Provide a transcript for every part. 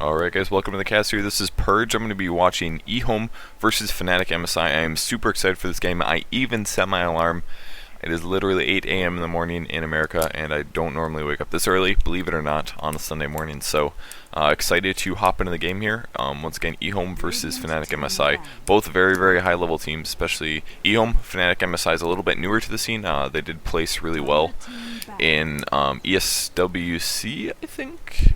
Alright guys, welcome to the cast here. This is Purge. I'm going to be watching EHOME versus FnaticMSI. I am super excited for this game. I even set my alarm. It is literally 8 a.m. in the morning in America, and I don't normally wake up this early, believe it or not, on a Sunday morning. So, excited to hop into the game here. Once again, EHOME versus FnaticMSI. Both very, very high level teams, especially EHOME. FnaticMSI is a little bit newer to the scene. They did place really well in ESWC, I think.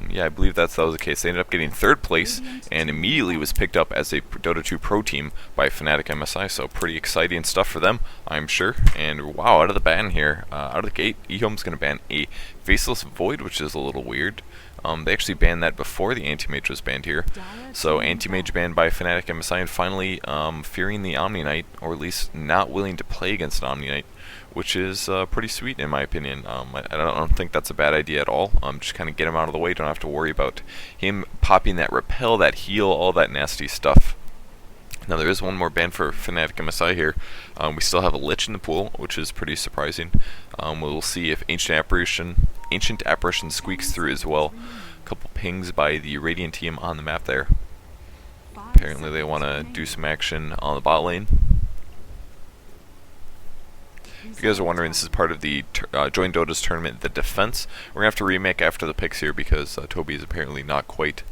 Yeah, I believe that was the case. They ended up getting 3rd place and immediately was picked up as a Dota 2 Pro team by FnaticMSI, so pretty exciting stuff for them, I'm sure. And wow, out of the ban here, out of the gate, EHOME's going to ban a Faceless Void, which is a little weird. They actually banned that before the Anti-Mage was banned here. So Anti-Mage banned by FnaticMSI, and finally fearing the Omni Knight, or at least not willing to play against an Omni Knight, which is pretty sweet in my opinion. I don't think that's a bad idea at all. Just kind of get him out of the way, don't have to worry about him popping that repel, that heal, all that nasty stuff. Now there is one more ban for FnaticMSI here. We still have a Lich in the pool, which is pretty surprising. We'll see if Ancient Apparition squeaks through as well. A couple pings by the Radiant team on the map there. Apparently they want to do some action on the bot lane. If you guys are wondering, this is part of the Join Dota's tournament, the defense. We're going to have to remake after the picks here because Toby is apparently not quite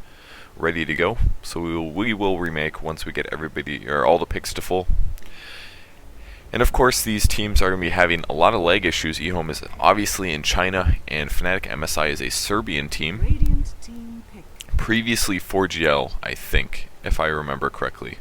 ready to go. So we will remake once we get everybody, or all the picks to full. And of course these teams are going to be having a lot of lag issues. EHOME is obviously in China, and FnaticMSI is a Serbian team. Previously 4GL, I think, if I remember correctly.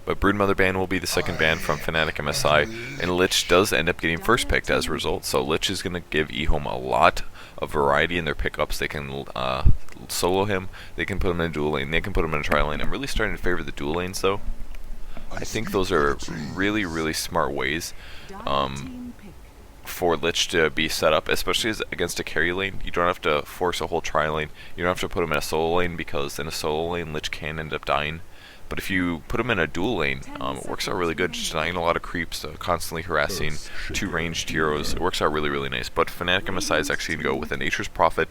But Broodmother ban will be the second ban from FnaticMSI, and Lich does end up getting first picked as a result, so Lich is going to give EHOME a lot of variety in their pickups. They can solo him, they can put him in a dual lane, they can put him in a tri lane. I'm really starting to favor the dual lanes though. I think those are really, really smart ways for Lich to be set up, especially against a carry lane. You don't have to force a whole tri lane, you don't have to put him in a solo lane, because in a solo lane Lich can end up dying. But if you put him in a dual lane, it works out really good, just denying a lot of creeps, constantly harassing 2 ranged heroes. It works out really, really nice. But FnaticMSI is actually going to go with a Nature's Prophet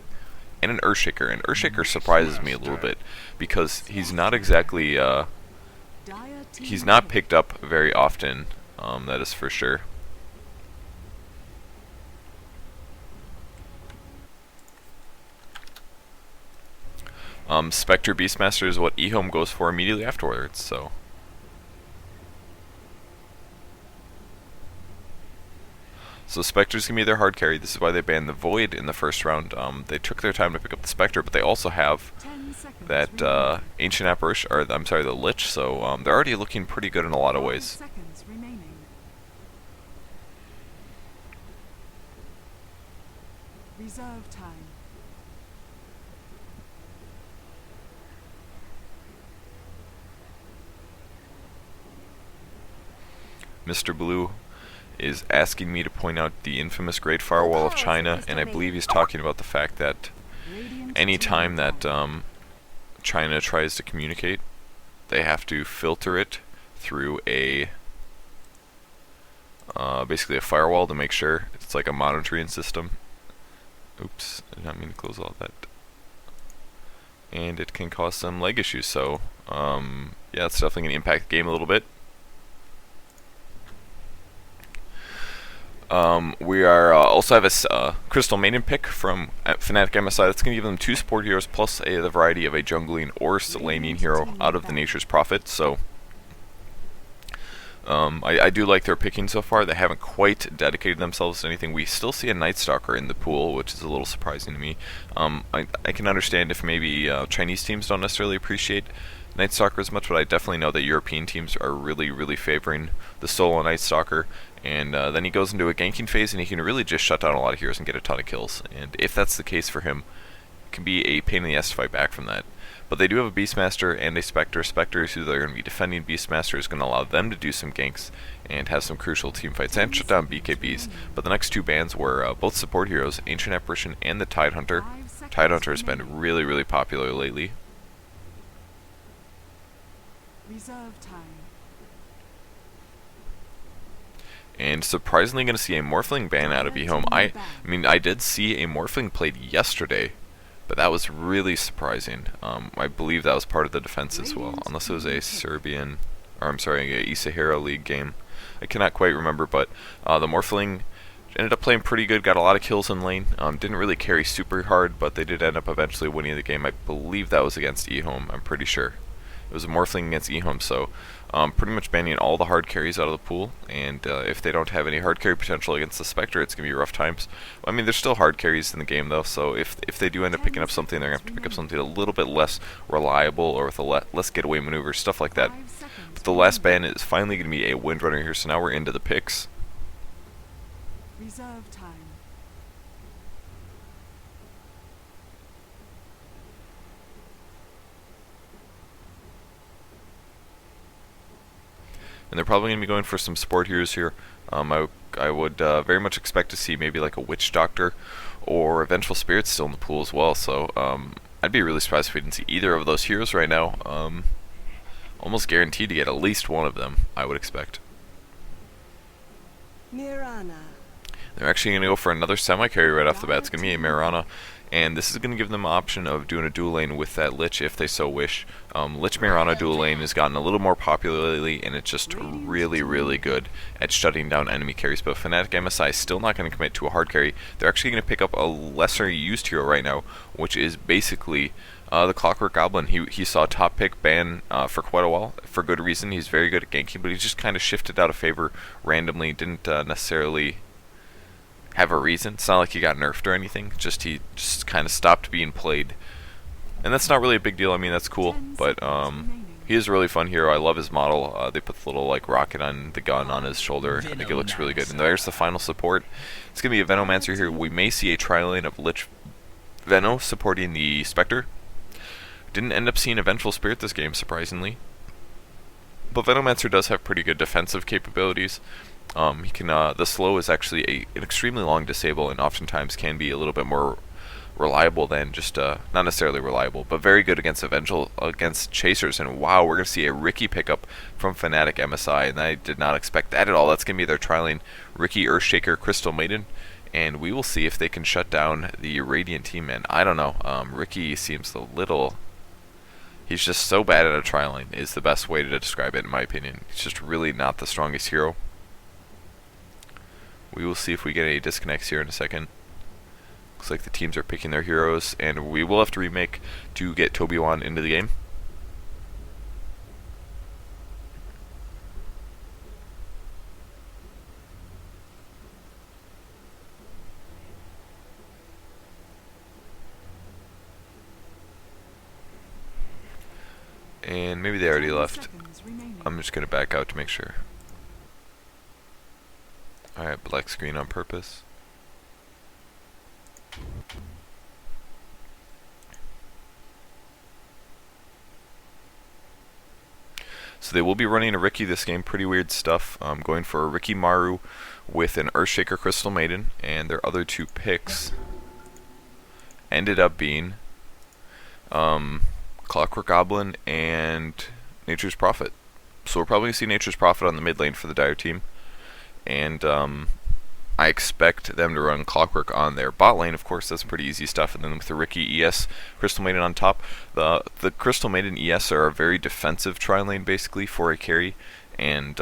and an Earthshaker. And Earthshaker surprises me a little bit, because he's not exactly, he's not picked up very often, that is for sure. Spectre Beastmaster is what EHOME goes for immediately afterwards, so. So Spectre's going to be their hard carry. This is why they banned the Void in the first round. They took their time to pick up the Spectre, but they also have that Ancient Apparition, or I'm sorry, the Lich, so they're already looking pretty good in a lot of ways. Reserve time. Mr. Blue is asking me to point out the infamous Great Firewall of China, and I believe he's talking about the fact that any time that China tries to communicate, they have to filter it through a basically a firewall to make sure. It's like a monitoring system. Oops, I did not mean to close all that. And it can cause some lag issues, so yeah, it's definitely going to impact the game a little bit. We are also have a Crystal Maiden pick from FnaticMSI. That's going to give them 2 support heroes plus the variety of a jungling or laning hero out of the Nature's Prophet. So I do like their picking so far. They haven't quite dedicated themselves to anything. We still see a Night Stalker in the pool, which is a little surprising to me. I can understand if maybe Chinese teams don't necessarily appreciate Night Stalker as much, but I definitely know that European teams are really, really favoring the solo Night Stalker. And then he goes into a ganking phase, and he can really just shut down a lot of heroes and get a ton of kills. And if that's the case for him, it can be a pain in the ass to fight back from that. But they do have a Beastmaster and a Spectre. Spectre is who they're going to be defending. Beastmaster is going to allow them to do some ganks and have some crucial team fights and shut down BKBs. But the next 2 bans were both support heroes, Ancient Apparition and the Tidehunter. Tidehunter has been really, really popular lately. Reserve time. And surprisingly going to see a Morphling ban out of EHOME. I mean, I did see a Morphling played yesterday, but that was really surprising. I believe that was part of the defense as well, unless it was a Serbian, or I'm sorry, a Isahara League game. I cannot quite remember, but the Morphling ended up playing pretty good, got a lot of kills in lane. Didn't really carry super hard, but they did end up eventually winning the game. I believe that was against EHOME, I'm pretty sure. It was a Morphling against EHOME, so pretty much banning all the hard carries out of the pool, and if they don't have any hard carry potential against the Spectre, it's going to be rough times. I mean, there's still hard carries in the game, though, so if they do end up picking up something, they're going to have to pick up something a little bit less reliable, or with a less getaway maneuvers, stuff like that. But the last ban is finally going to be a Windrunner here, so now we're into the picks. Reserve time. And they're probably going to be going for some support heroes here. I would very much expect to see maybe like a Witch Doctor or a Vengeful Spirit still in the pool as well. So I'd be really surprised if we didn't see either of those heroes right now. Almost guaranteed to get at least one of them, I would expect. Mirana. They're actually going to go for another semi-carry right off the bat. It's going to be a Mirana, and this is going to give them the option of doing a dual lane with that Lich if they so wish. Lich Mirana dual lane has gotten a little more popular lately, and it's just really, really good at shutting down enemy carries. But FnaticMSI is still not going to commit to a hard carry. They're actually going to pick up a lesser used hero right now, which is basically the Clockwork Goblin. He saw top pick ban for quite a while, for good reason. He's very good at ganking, but he just kind of shifted out of favor randomly, didn't necessarily have a reason. It's not like he got nerfed or anything, he just kind of stopped being played. And that's not really a big deal. I mean, that's cool, but he is a really fun hero. I love his model. They put the little like rocket on the gun on his shoulder. I think it looks really good. And there's the final support. It's going to be a Venomancer here. We may see a tri-lane of Lich Veno supporting the Spectre. Didn't end up seeing a Vengeful Spirit this game, surprisingly. But Venomancer does have pretty good defensive capabilities. He can the slow is actually an extremely long disable, and oftentimes can be a little bit more reliable than just not necessarily reliable, but very good against chasers. And wow, we're gonna see a Riki pickup from FnaticMSI, and I did not expect that at all. That's gonna be their tri-lane Riki, Earthshaker, Crystal Maiden, and we will see if they can shut down the Radiant team. And I don't know, Riki seems a little. He's just so bad at a tri-lane is the best way to describe it in my opinion. He's just really not the strongest hero. We will see if we get any disconnects here in a second. Looks like the teams are picking their heroes, and we will have to remake to get Toby-Wan into the game. And maybe they already left. I'm just going to back out to make sure. Alright, black screen on purpose. So they will be running a Riki this game, pretty weird stuff. Going for a Riki Maru with an Earthshaker Crystal Maiden, and their other two picks ended up being Clockwork Goblin and Nature's Prophet. So we're probably going to see Nature's Prophet on the mid lane for the Dire team. And I expect them to run Clockwork on their bot lane. Of course, that's pretty easy stuff. And then with the Riki ES Crystal Maiden on top, the Crystal Maiden ES are a very defensive tri-lane basically for a carry, and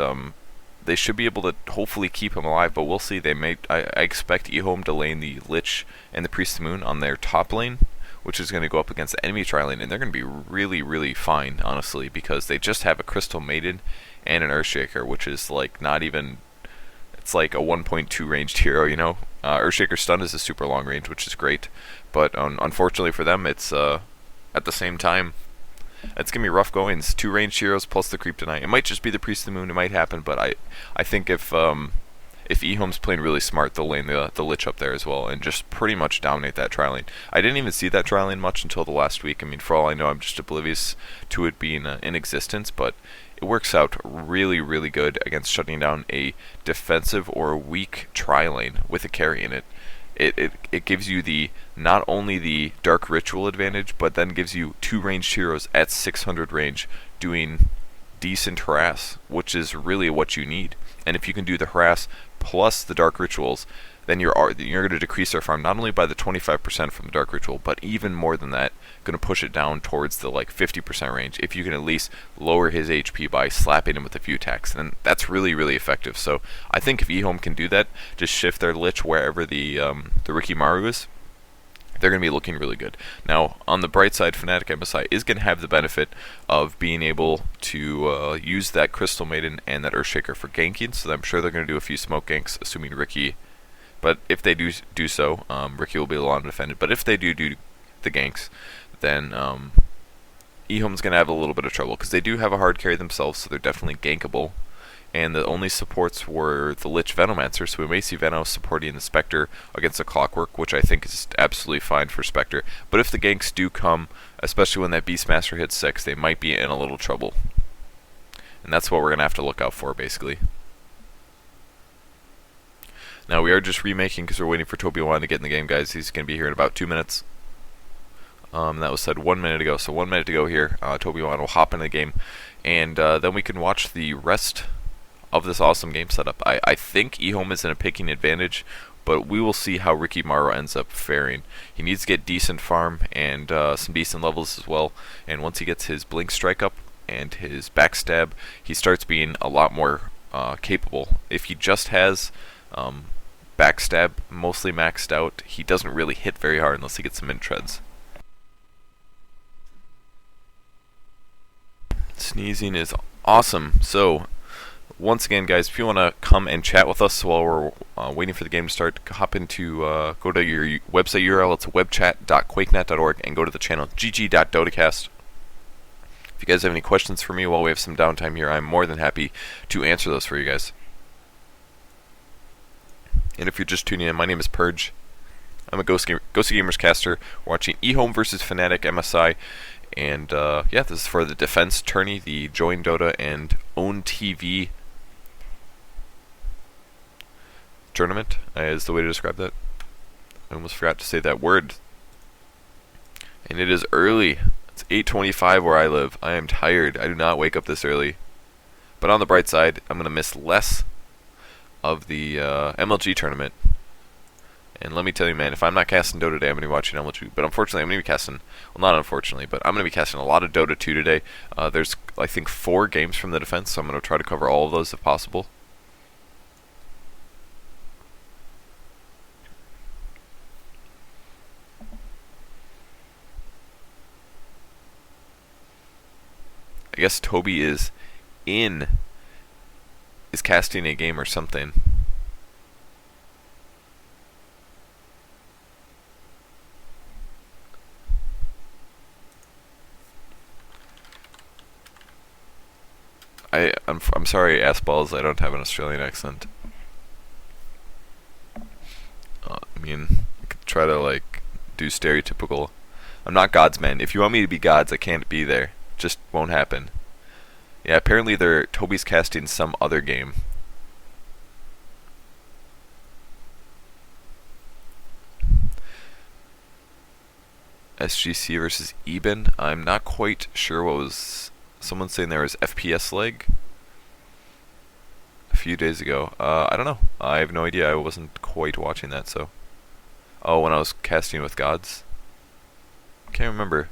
they should be able to hopefully keep him alive. But we'll see. They may. I expect EHOME to lane the Lich and the Priest of the Moon on their top lane, which is going to go up against the enemy tri-lane, and they're going to be really, really fine, honestly, because they just have a Crystal Maiden and an Earthshaker, which is like not even. It's like a 1.2 ranged hero, you know. Earthshaker stun is a super long range, which is great, but unfortunately for them, it's at the same time, it's gonna be rough goings. 2 ranged heroes plus the creep tonight. It might just be the Priest of the Moon. It might happen, but I think if EHOME's playing really smart, they'll lane the Lich up there as well and just pretty much dominate that tri-lane. I didn't even see that tri-lane much until the last week. I mean, for all I know, I'm just oblivious to it being in existence, but it works out really, really good against shutting down a defensive or a weak tri-lane with a carry in it. It gives you not only the Dark Ritual advantage, but then gives you 2 ranged heroes at 600 range doing decent harass, which is really what you need. And if you can do the harass plus the dark rituals, then you're going to decrease their farm not only by the 25% from the dark ritual, but even more than that, going to push it down towards the like 50% range. If you can at least lower his HP by slapping him with a few attacks, then that's really, really effective. So I think if EHOME can do that, just shift their lich wherever the Rikimaru is, they're going to be looking really good. Now, on the bright side, FnaticMSI is going to have the benefit of being able to use that Crystal Maiden and that Earthshaker for ganking, so I'm sure they're going to do a few smoke ganks, assuming Riki. But if they do so, Riki will be a little undefended. But if they do the ganks, then EHOME's going to have a little bit of trouble, because they do have a hard carry themselves, so they're definitely gankable. And the only supports were the Lich Venomancer, so we may see Veno supporting the Spectre against the Clockwork, which I think is absolutely fine for Spectre. But if the ganks do come, especially when that Beastmaster hits 6, they might be in a little trouble. And that's what we're going to have to look out for, basically. Now, we are just remaking because we're waiting for Toby1 to get in the game, guys. He's going to be here in about 2 minutes. That was said 1 minute ago, so 1 minute to go here. Toby1 will hop into the game, and then we can watch the rest of this awesome game setup. I think EHOME is in a picking advantage, but we will see how Rikimaru ends up faring. He needs to get decent farm and some decent levels as well, and once he gets his Blink Strike up and his Backstab, he starts being a lot more capable. If he just has Backstab mostly maxed out, he doesn't really hit very hard unless he gets some mint treads. Sneezing is awesome. So once again, guys, if you want to come and chat with us while we're waiting for the game to start, hop into, go to your website URL, it's webchat.quakenet.org, and go to the channel gg.dotacast. If you guys have any questions for me while we have some downtime here, I'm more than happy to answer those for you guys. And if you're just tuning in, my name is Purge. I'm a Ghosty Gamers caster watching EHOME versus FnaticMSI. And yeah, this is for the defense tourney, the Join Dota and Own TV tournament, is the way to describe that. I almost forgot to say that word. And it is early. It's 8:25 where I live. I am tired. I do not wake up this early. But on the bright side, I'm going to miss less of the MLG tournament. And let me tell you, man, if I'm not casting Dota today, I'm going to be watching MLG. But unfortunately, I'm going to be casting, well, not unfortunately, but I'm going to be casting a lot of Dota 2 today. There's, I think, 4 games from the defense, so I'm going to try to cover all of those if possible. I guess Toby is casting a game or something. I'm sorry, ass balls, I don't have an Australian accent. I mean, I could try to, like, do stereotypical. I'm not God's man. If you want me to be God's, I can't be there. Just won't happen. Yeah, apparently Toby's casting some other game. SGC versus Eben. I'm not quite sure what was... Someone's saying there was FPS leg a few days ago. I don't know. I have no idea. I wasn't quite watching that, so... Oh, when I was casting with gods? Can't remember.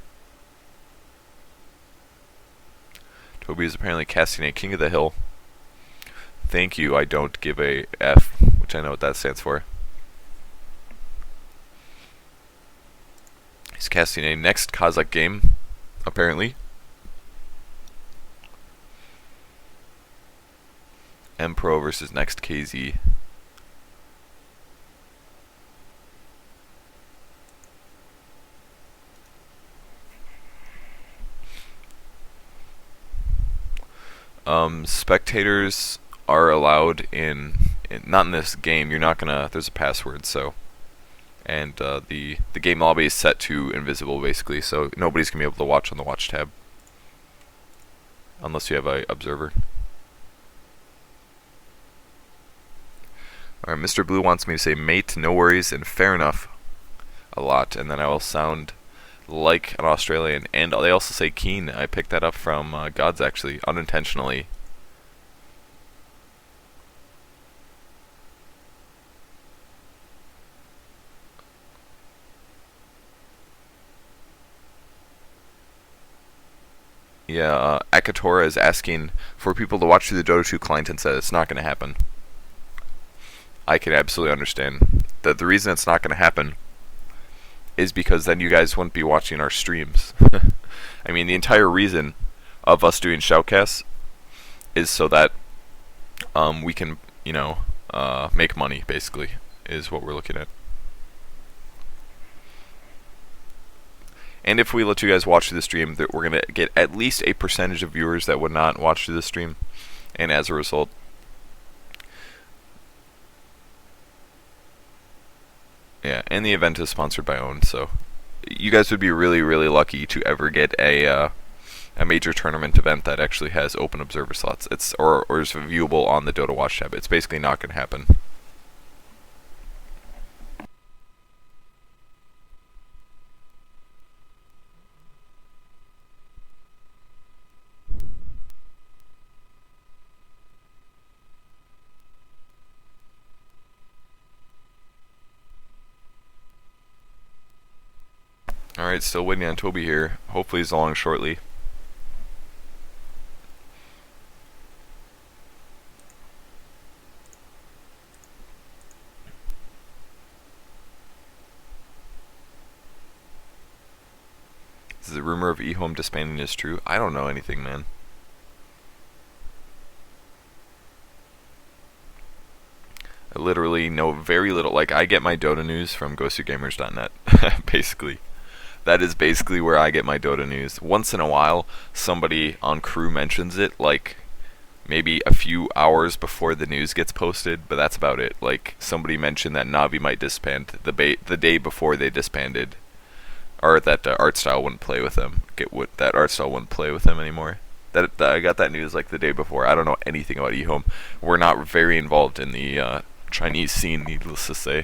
Toby is apparently casting a King of the Hill. Thank you, I don't give a F, which I know what that stands for. He's casting a next Kazakh game, apparently. M-Pro versus next KZ. Spectators are allowed in not in this game. You're not gonna. There's a password, so, and the game lobby is set to invisible basically, so nobody's gonna be able to watch on the watch tab unless you have a observer. All right, Mr. Blue wants me to say mate, no worries, and fair enough a lot, and then I will sound like an Australian, and they also say keen. I picked that up from Gods, actually, unintentionally. Yeah, Akatora is asking for people to watch through the Dota 2 client and said it's not going to happen. I can absolutely understand that the reason it's not going to happen is because then you guys wouldn't be watching our streams. I mean, the entire reason of us doing shoutcasts is so that we can, make money, basically, is what we're looking at. And if we let you guys watch through the stream, that we're going to get at least a percentage of viewers that would not watch through the stream. And as a result, yeah, and the event is sponsored by OWN, so you guys would be really, really lucky to ever get a major tournament event that actually has open observer slots. Or is viewable on the Dota Watch tab. It's basically not going to happen. Alright, still waiting on Toby here. Hopefully he's along shortly. Is the rumor of EHOME disbanding is true? I don't know anything, man. I literally know very little. Like, I get my Dota news from GhostUGamers.net, basically. That is basically where I get my Dota news. Once in a while, somebody on crew mentions it, like, maybe a few hours before the news gets posted, but that's about it. Like, somebody mentioned that Navi might disband the day before they disbanded. Or that art style wouldn't play with them. That art style wouldn't play with them anymore. That I got that news like the day before. I don't know anything about EHOME. We're not very involved in the Chinese scene, needless to say.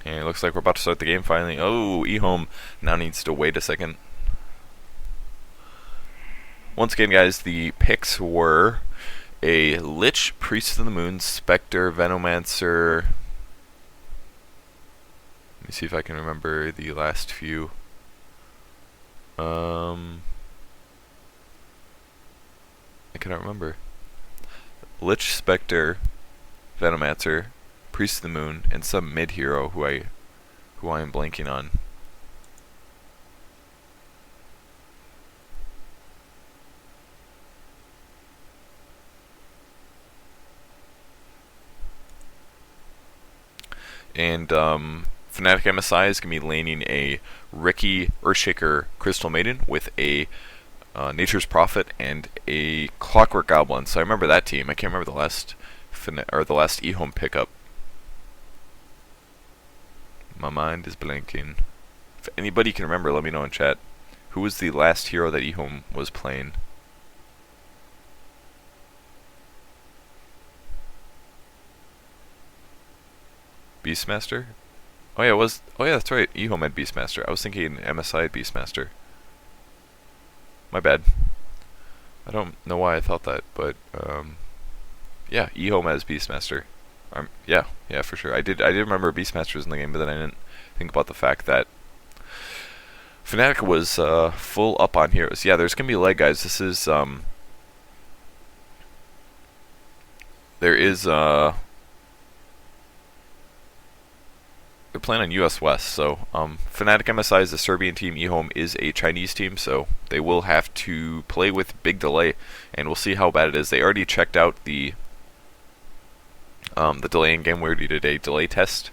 And it looks like we're about to start the game finally. Oh, EHOME now needs to wait a second. Once again, guys, the picks were a Lich, Priest of the Moon, Spectre, Venomancer. Let me see if I can remember the last few. I cannot remember. Lich, Spectre, Venomancer, Priest of the Moon, and some mid hero who I am blanking on. And FnaticMSI is going to be laning a Riki Earthshaker Crystal Maiden with a Nature's Prophet and a Clockwork Goblin. So I remember that team. I can't remember the last EHOME pickup. My mind is blanking. If anybody can remember, let me know in chat. Who was the last hero that EHOME was playing? Beastmaster? Oh yeah, it was. Oh yeah, that's right. EHOME had Beastmaster. I was thinking MSI had Beastmaster. My bad. I don't know why I thought that, but yeah, EHOME has Beastmaster. Yeah, for sure. I did remember Beastmaster was in the game, but then I didn't think about the fact that Fnatic was full up on heroes. Yeah, there's gonna be lag, guys. This is there is they're playing on US West, so FnaticMSI is a Serbian team, EHOME is a Chinese team, so they will have to play with big delay, and we'll see how bad it is. They already checked out the delay in game. We already did a delay test.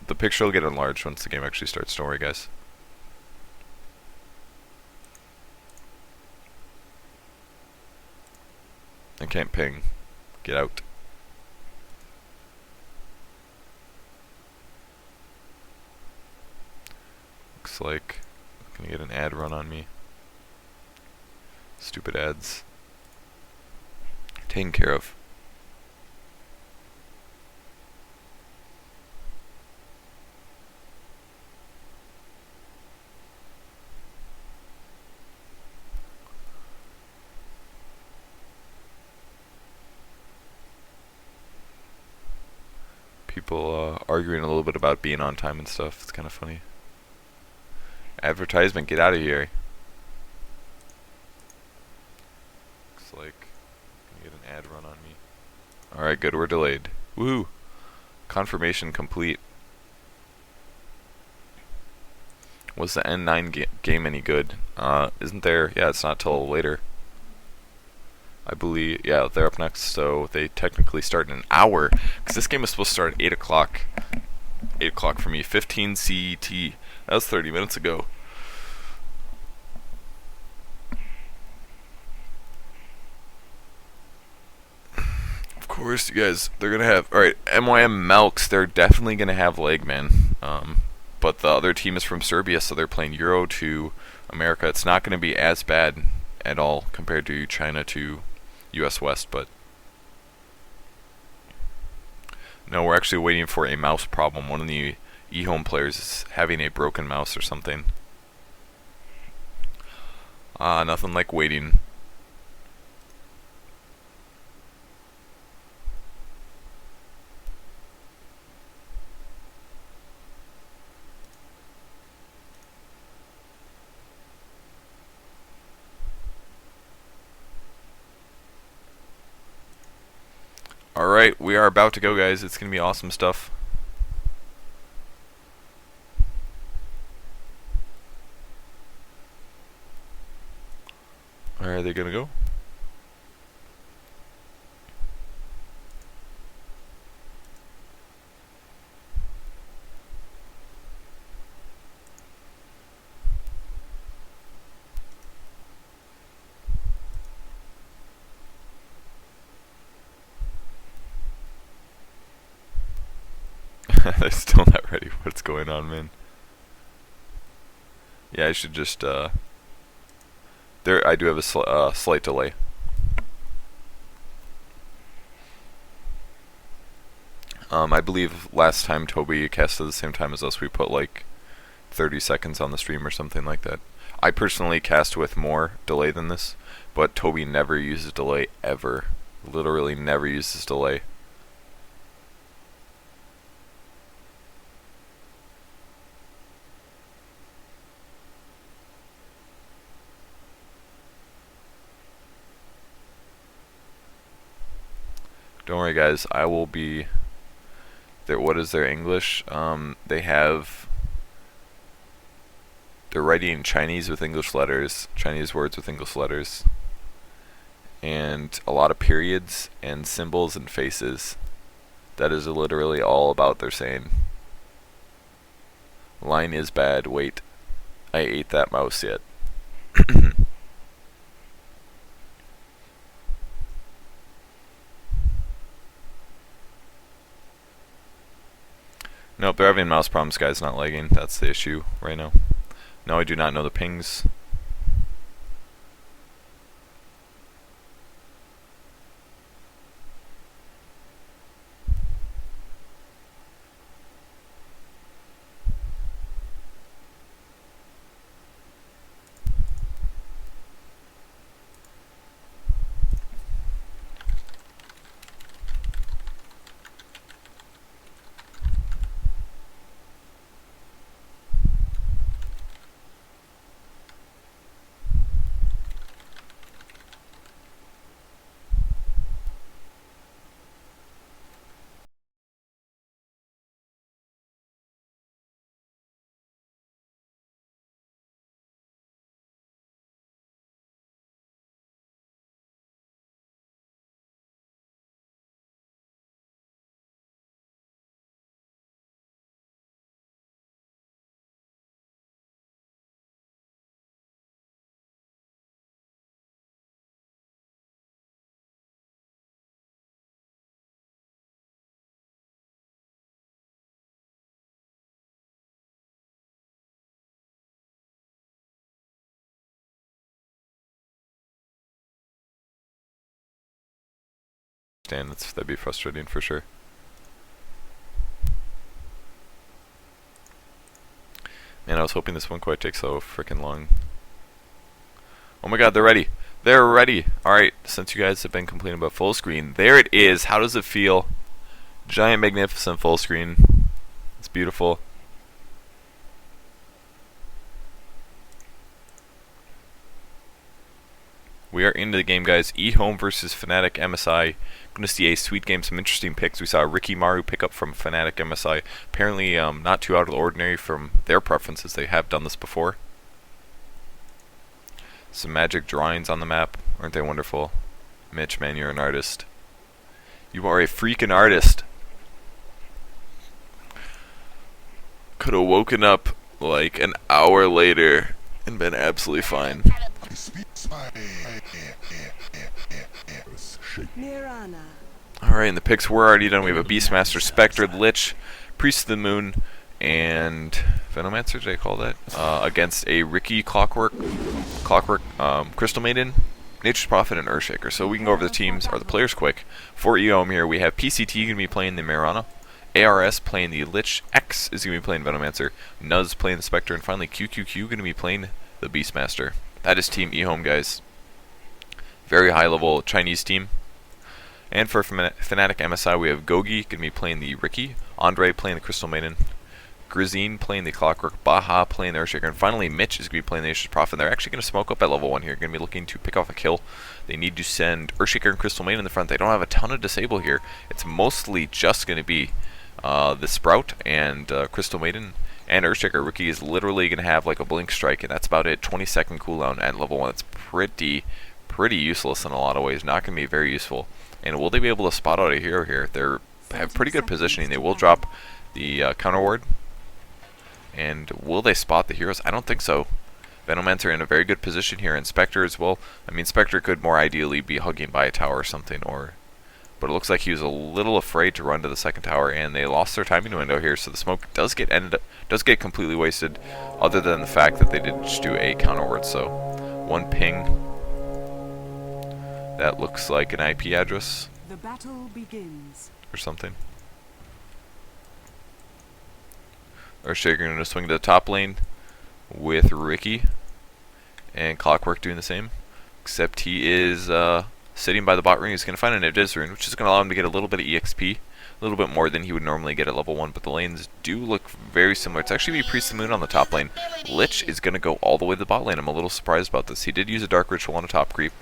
The picture will get enlarged once the game actually starts, don't worry, guys. I can't ping. Get out. Looks like Gonna get an ad run on me. Stupid ads. Taken care of. People arguing a little bit about being on time and stuff. It's kind of funny. Advertisement, get out of here. Looks like I'm gonna get an ad run on me. Alright, good, we're delayed. Woohoo! Confirmation complete. Was the N9 game any good? Isn't there? Yeah, it's not till later. I believe, yeah, they're up next, so they technically start in an hour. Because this game is supposed to start at 8 o'clock. 8 o'clock for me. 15 CET. That was 30 minutes ago. Of course, you guys, they're going to have... Alright, MYM Melks, they're definitely going to have leg, man. But the other team is from Serbia, so they're playing Euro to America. It's not going to be as bad at all compared to China to US West, but no, we're actually waiting for a mouse problem. One of the EHOME players is having a broken mouse or something. Nothing like waiting. Alright, we are about to go, guys. It's going to be awesome stuff. Alright, are they going to go? They're still not ready. What's going on, man? Yeah, I should just, there, I do have a slight delay. I believe last time Toby cast at the same time as us, we put like 30 seconds on the stream or something like that. I personally cast with more delay than this, but Toby never uses delay ever. Literally never uses delay. Don't worry, guys. I will be there. What is their English? They have. They're writing Chinese with English letters, Chinese words with English letters, and a lot of periods and symbols and faces. That is literally all about their saying. Line is bad. Wait, I ate that mouse yet. Nope, they're having mouse problems, guys, not lagging. That's the issue right now. No, I do not know the pings. understand. That'd be frustrating for sure. Man, I was hoping this wouldn't quite take so freaking long. Oh my god, they're ready. They're ready. Alright, since you guys have been complaining about full screen, there it is. How does it feel? Giant, magnificent full screen. It's beautiful. We are into the game, guys. EHOME versus FnaticMSI. Going to see a sweet game, some interesting picks. We saw Ricky Maru pick up from FnaticMSI. Apparently not too out of the ordinary from their preferences. They have done this before. Some magic drawings on the map. Aren't they wonderful? Mitch, man, you're an artist. You are a freaking artist. Could have woken up like an hour later and been absolutely fine. Alright, and the picks were already done. We have a Beastmaster, Spectre, Lich, Priest of the Moon, and Venomancer, did I call that? Against a Ricky Clockwork, Crystal Maiden, Nature's Prophet, and Earthshaker. So we can go over the teams, or the players quick. For EHOME here, we have PCT going to be playing the Mirana, ARS playing the Lich, X is going to be playing Venomancer, Nuz playing the Spectre, and finally QQQ going to be playing the Beastmaster. That is Team EHOME, guys. Very high level Chinese team. And for FnaticMSI, we have Gogi going to be playing the Ricky, Andre playing the Crystal Maiden, Grizine playing the Clockwork, Baha playing the Earthshaker, and finally Mitch is going to be playing the Nature's Prophet. They're actually going to smoke up at level 1 here. Going to be looking to pick off a kill. They need to send Earthshaker and Crystal Maiden in the front. They don't have a ton of disable here. It's mostly just going to be the Sprout and Crystal Maiden. And Earthshaker. Ricky is literally going to have like a blink strike, and that's about it. 20-second cooldown at level 1. It's pretty useless in a lot of ways. Not going to be very useful. And will they be able to spot out a hero here? They have pretty good positioning. They will drop the counter ward. And will they spot the heroes? I don't think so. Venomancer in a very good position here, and Spectre as well. I mean, Spectre could more ideally be hugging by a tower or something, but it looks like he was a little afraid to run to the second tower, and they lost their timing window here. So the smoke does get completely wasted, other than the fact that they did just do a counter ward. So one ping. That looks like an IP address. The battle begins. Or something. Earthshaker going to swing to the top lane with Ricky, and Clockwork doing the same, except he is sitting by the bot rune. He's going to find an Abyss rune, which is going to allow him to get a little bit of EXP, a little bit more than he would normally get at level 1, but the lanes do look very similar. It's actually be Priest of the Moon on the top lane. Lich is going to go all the way to the bot lane. I'm a little surprised about this. He did use a Dark Ritual on a top creep.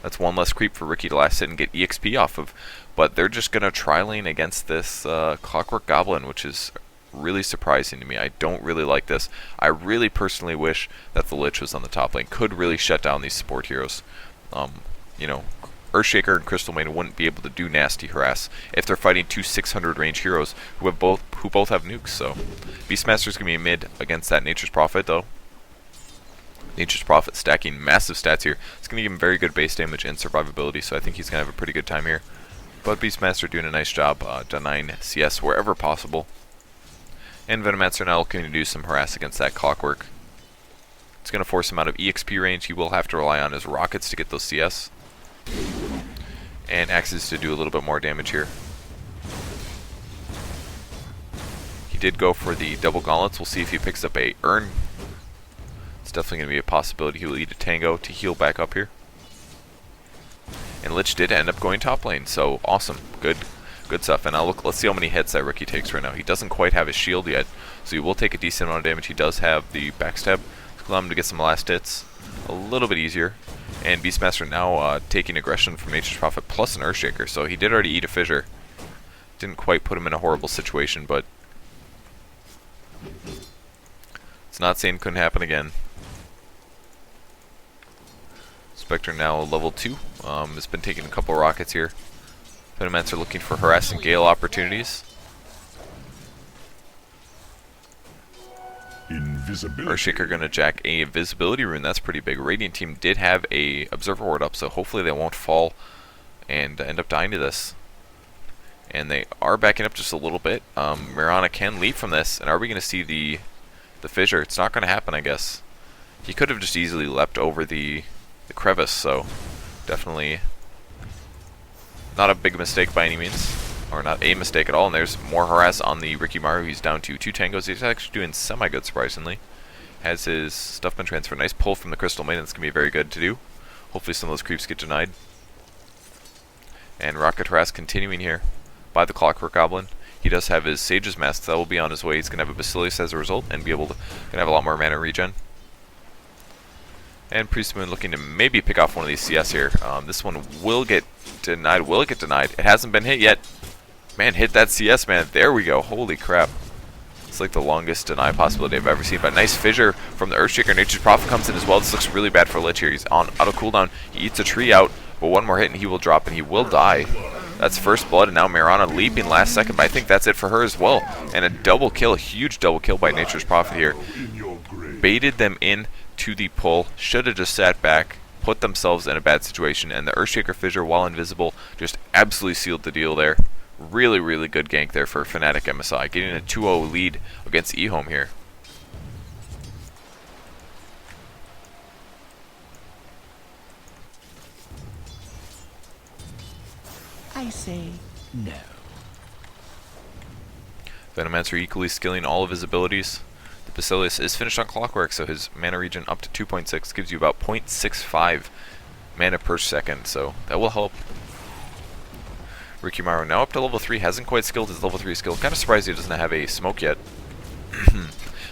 That's one less creep for Ricky to last hit and get EXP off of, but they're just going to tri-lane against this Clockwork Goblin, which is really surprising to me. I don't really like this. I really personally wish that the Lich was on the top lane. Could really shut down these support heroes. You know, Earthshaker and Crystal Maiden wouldn't be able to do nasty harass if they're fighting two 600 range heroes who both have nukes. So Beastmaster's gonna be mid against that Nature's Prophet though. Nature's Prophet stacking massive stats here. It's gonna give him very good base damage and survivability, so I think he's gonna have a pretty good time here. But Beastmaster doing a nice job denying CS wherever possible. And Venomancer now looking to do some harass against that Clockwork. It's going to force him out of EXP range. He will have to rely on his rockets to get those CS. And axes to do a little bit more damage here. He did go for the double gauntlets. We'll see if he picks up a urn. It's definitely going to be a possibility. He will eat a tango to heal back up here. And Lich did end up going top lane, so awesome. Good stuff. And now let's see how many hits that Ricky takes right now. He doesn't quite have his shield yet, so he will take a decent amount of damage. He does have the backstab. Allow him to get some last hits a little bit easier. And Beastmaster now taking aggression from Nature's Prophet plus an Earthshaker, so he did already eat a fissure. Didn't quite put him in a horrible situation, but it's not saying it couldn't happen again. Spectre now level 2. Has been taking a couple rockets here. Venomancer looking for harass and gale opportunities. Earthshaker gonna jack a visibility rune. That's pretty big. Radiant team did have a observer ward up, so hopefully they won't fall and end up dying to this. And they are backing up just a little bit. Mirana can leap from this, and are we gonna see the fissure? It's not gonna happen, I guess. He could have just easily leapt over the crevice, so definitely Not a big mistake by any means, or not a mistake at all. And there's more harass on the Rikimaru. He's down to 2 tangos. He's actually doing semi-good, surprisingly. Has his stuff been transferred? Nice pull from the Crystal Maiden. That's going to be very good to do. Hopefully some of those creeps get denied. And Rocket Harass continuing here by the Clockwork Goblin. He does have his Sage's Mask. That will be on his way. He's going to have a Basilius as a result and be able to have a lot more mana regen. And Priest Moon looking to maybe pick off one of these CS here. This one will get denied. Will it get denied? It hasn't been hit yet. Man, hit that CS, man. There we go. Holy crap. It's like the longest deny possibility I've ever seen. But nice fissure from the Earthshaker. Nature's Prophet comes in as well. This looks really bad for Lich here. He's on auto cooldown. He eats a tree out, but one more hit and he will drop and he will die. That's first blood, and now Mirana leaping last second, but I think that's it for her as well. And a double kill, a huge double kill by Nature's Prophet here. Baited them in to the pull. Should have just sat back, put themselves in a bad situation, and the Earthshaker Fissure, while invisible, just absolutely sealed the deal there. Really, really good gank there for FnaticMSI, getting a 2-0 lead against EHOME here. I say no. Venomancer equally skilling all of his abilities. The Basilius is finished on Clockwork, so his mana regen up to 2.6 gives you about 0.65 mana per second, so that will help. Rikimaru now up to level 3, hasn't quite skilled his level 3 skill. Kind of surprised he doesn't have a smoke yet.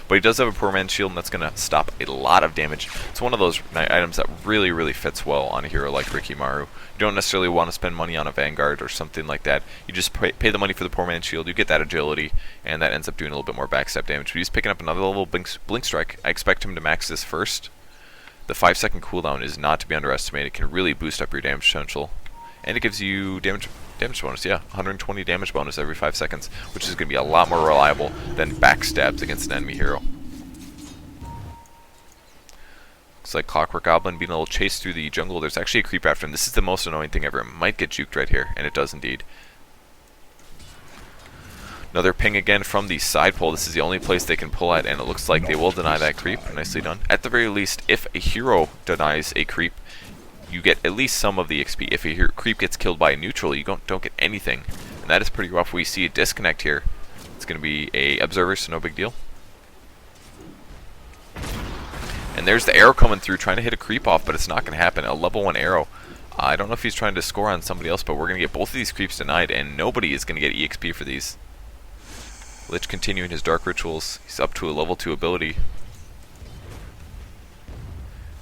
But he does have a poor man's shield, and that's going to stop a lot of damage. It's one of those items that really, really fits well on a hero like Rikimaru. You don't necessarily want to spend money on a Vanguard or something like that. You just pay the money for the poor man's shield, you get that agility, and that ends up doing a little bit more backstep damage. But he's picking up another level Blink Strike. I expect him to max this first. The 5-second cooldown is not to be underestimated. It can really boost up your damage potential. And it gives you damage bonus, yeah, 120 damage bonus every 5 seconds, which is going to be a lot more reliable than backstabs against an enemy hero. Looks like Clockwork Goblin being a little chased through the jungle. There's actually a creep after him. This is the most annoying thing ever. It might get juked right here, and it does indeed. Another ping again from the side pole. This is the only place they can pull at, and it looks like they will deny that creep. Nicely done. At the very least, if a hero denies a creep, you get at least some of the XP. If a creep gets killed by a neutral, you don't get anything. And that is pretty rough. We see a disconnect here. It's going to be a observer, so no big deal. And there's the arrow coming through, trying to hit a creep off, but it's not going to happen. A level 1 arrow. I don't know if he's trying to score on somebody else, but we're going to get both of these creeps denied, and nobody is going to get EXP for these. Lich continuing his Dark Rituals. He's up to a level 2 ability.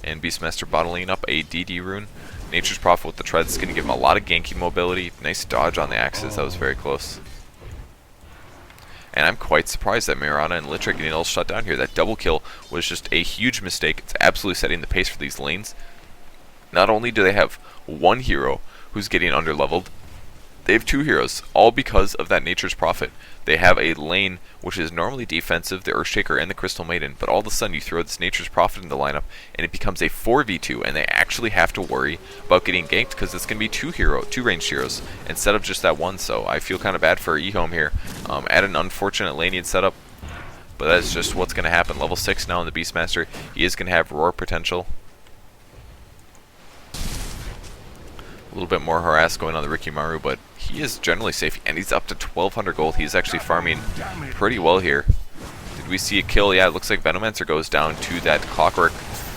And Beastmaster bottling up a DD rune. Nature's Prophet with the treads is going to give him a lot of ganky mobility. Nice dodge on the axes. That was very close. And I'm quite surprised that Mirana and Lich are getting all shut down here. That double kill was just a huge mistake. It's absolutely setting the pace for these lanes. Not only do they have one hero who's getting underleveled, they have 2 heroes, all because of that Nature's Prophet. They have a lane which is normally defensive, the Earthshaker and the Crystal Maiden, but all of a sudden you throw this Nature's Prophet in the lineup and it becomes a 4v2, and they actually have to worry about getting ganked because it's going to be 2 ranged heroes instead of just that one. So I feel kind of bad for EHOME here. At an unfortunate laning setup, but that's just what's going to happen. Level 6 now in the Beastmaster. He is going to have roar potential. A little bit more harass going on the Rikimaru, but he is generally safe, and he's up to 1200 gold. He's actually farming pretty well here. Did we see a kill? Yeah, it looks like Venomancer goes down to that Clockwork,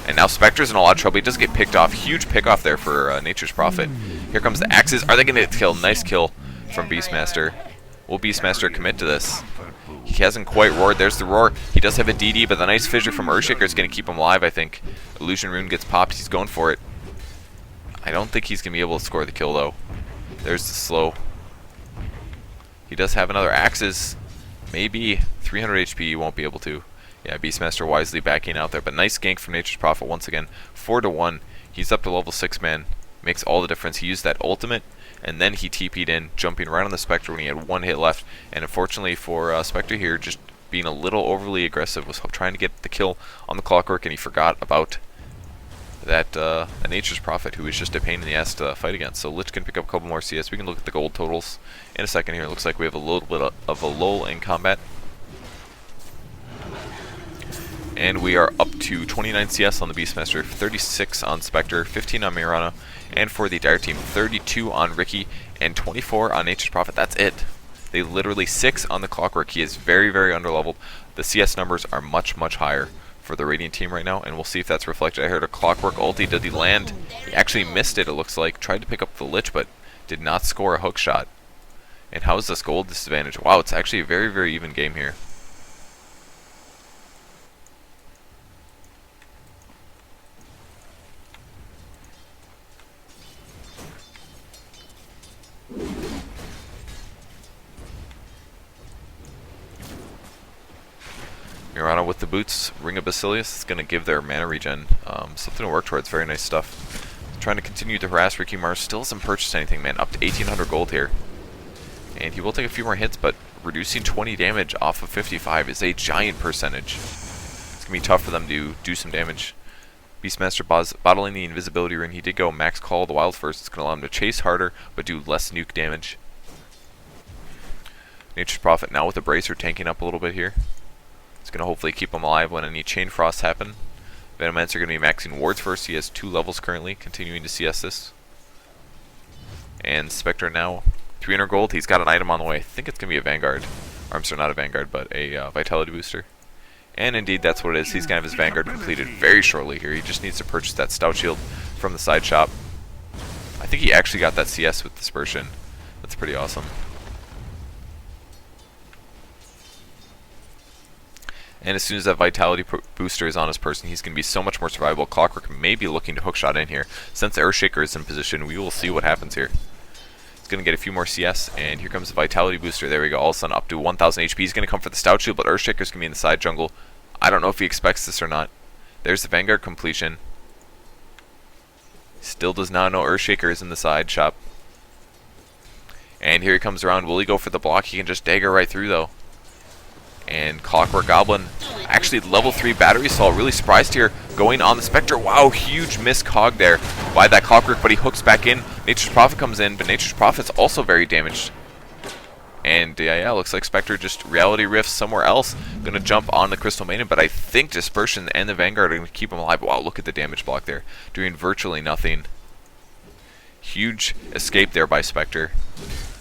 and now Spectre's in a lot of trouble. He does get picked off. Huge pick off there for Nature's Prophet. Here comes the axes. Are they going to get killed? Nice kill from Beastmaster. Will Beastmaster commit to this? He hasn't quite roared. There's the roar. He does have a DD, but the nice fissure from Earthshaker is going to keep him alive, I think. Illusion Rune gets popped. He's going for it. I don't think he's going to be able to score the kill, though. There's the slow. He does have another axes. Maybe 300 HP, he won't be able to. Yeah, Beastmaster wisely backing out there. But nice gank from Nature's Prophet once again. 4-1. He's up to level 6, man. Makes all the difference. He used that ultimate, and then he TP'd in, jumping right on the Spectre when he had 1 hit left. And unfortunately for Spectre here, just being a little overly aggressive, was trying to get the kill on the Clockwork, and he forgot about that Nature's Prophet, who is just a pain in the ass to fight against. So Lich can pick up a couple more CS. We can look at the gold totals in a second here. It looks like we have a little bit of a lull in combat. And we are up to 29 CS on the Beastmaster, 36 on Spectre, 15 on Mirana, and for the Dire team, 32 on Ricky, and 24 on Nature's Prophet. That's it. They literally 6 on the Clockwork. He is very, very underleveled. The CS numbers are much, much higher for the Radiant team right now, and we'll see if that's reflected. I heard a Clockwork ulti. Did he land? He actually missed it, it looks like. Tried to pick up the Lich, but did not score a hook shot. And how is this gold disadvantage? Wow, it's actually a very, very even game here. Mirana with the boots, Ring of Basilius is going to give their mana regen. Something to work towards, very nice stuff. Trying to continue to harass Ricky Mars, still hasn't purchased anything, man. Up to 1800 gold here. And he will take a few more hits, but reducing 20 damage off of 55 is a giant percentage. It's going to be tough for them to do some damage. Beastmaster bottling the invisibility rune. He did go max call the wild first. It's going to allow him to chase harder, but do less nuke damage. Nature's Prophet now with the bracer tanking up a little bit here. It's going to hopefully keep him alive when any chain frosts happen. Venomancer are going to be maxing wards first. He has 2 levels currently, continuing to CS this. And Spectre now 300 gold. He's got an item on the way. I think it's going to be a Vanguard. Or, I'm sorry, not a Vanguard, but a Vitality booster. And indeed, that's what it is. He's going to have his Vanguard completed very shortly here. He just needs to purchase that Stout Shield from the side shop. I think he actually got that CS with Dispersion. That's pretty awesome. And as soon as that Vitality booster is on his person, he's going to be so much more survivable. Clockwork may be looking to hookshot in here. Since Earthshaker is in position, we will see what happens here. He's going to get a few more CS, and here comes the Vitality booster. There we go, all of a sudden up to 1000 HP. He's going to come for the Stout Shield, but Earthshaker's going to be in the side jungle. I don't know if he expects this or not. There's the Vanguard completion. Still does not know Earthshaker is in the side shop. And here he comes around. Will he go for the block? He can just dagger right through, though. And Clockwork Goblin, actually level 3 battery assault, really surprised here, going on the Spectre. Wow, huge miss cog there by that Clockwork, but he hooks back in. Nature's Prophet comes in, but Nature's Prophet's also very damaged. And yeah, looks like Spectre just reality rifts somewhere else. Gonna jump on the Crystal Maiden, but I think Dispersion and the Vanguard are gonna keep him alive. Wow, look at the damage block there, doing virtually nothing. Huge escape there by Spectre.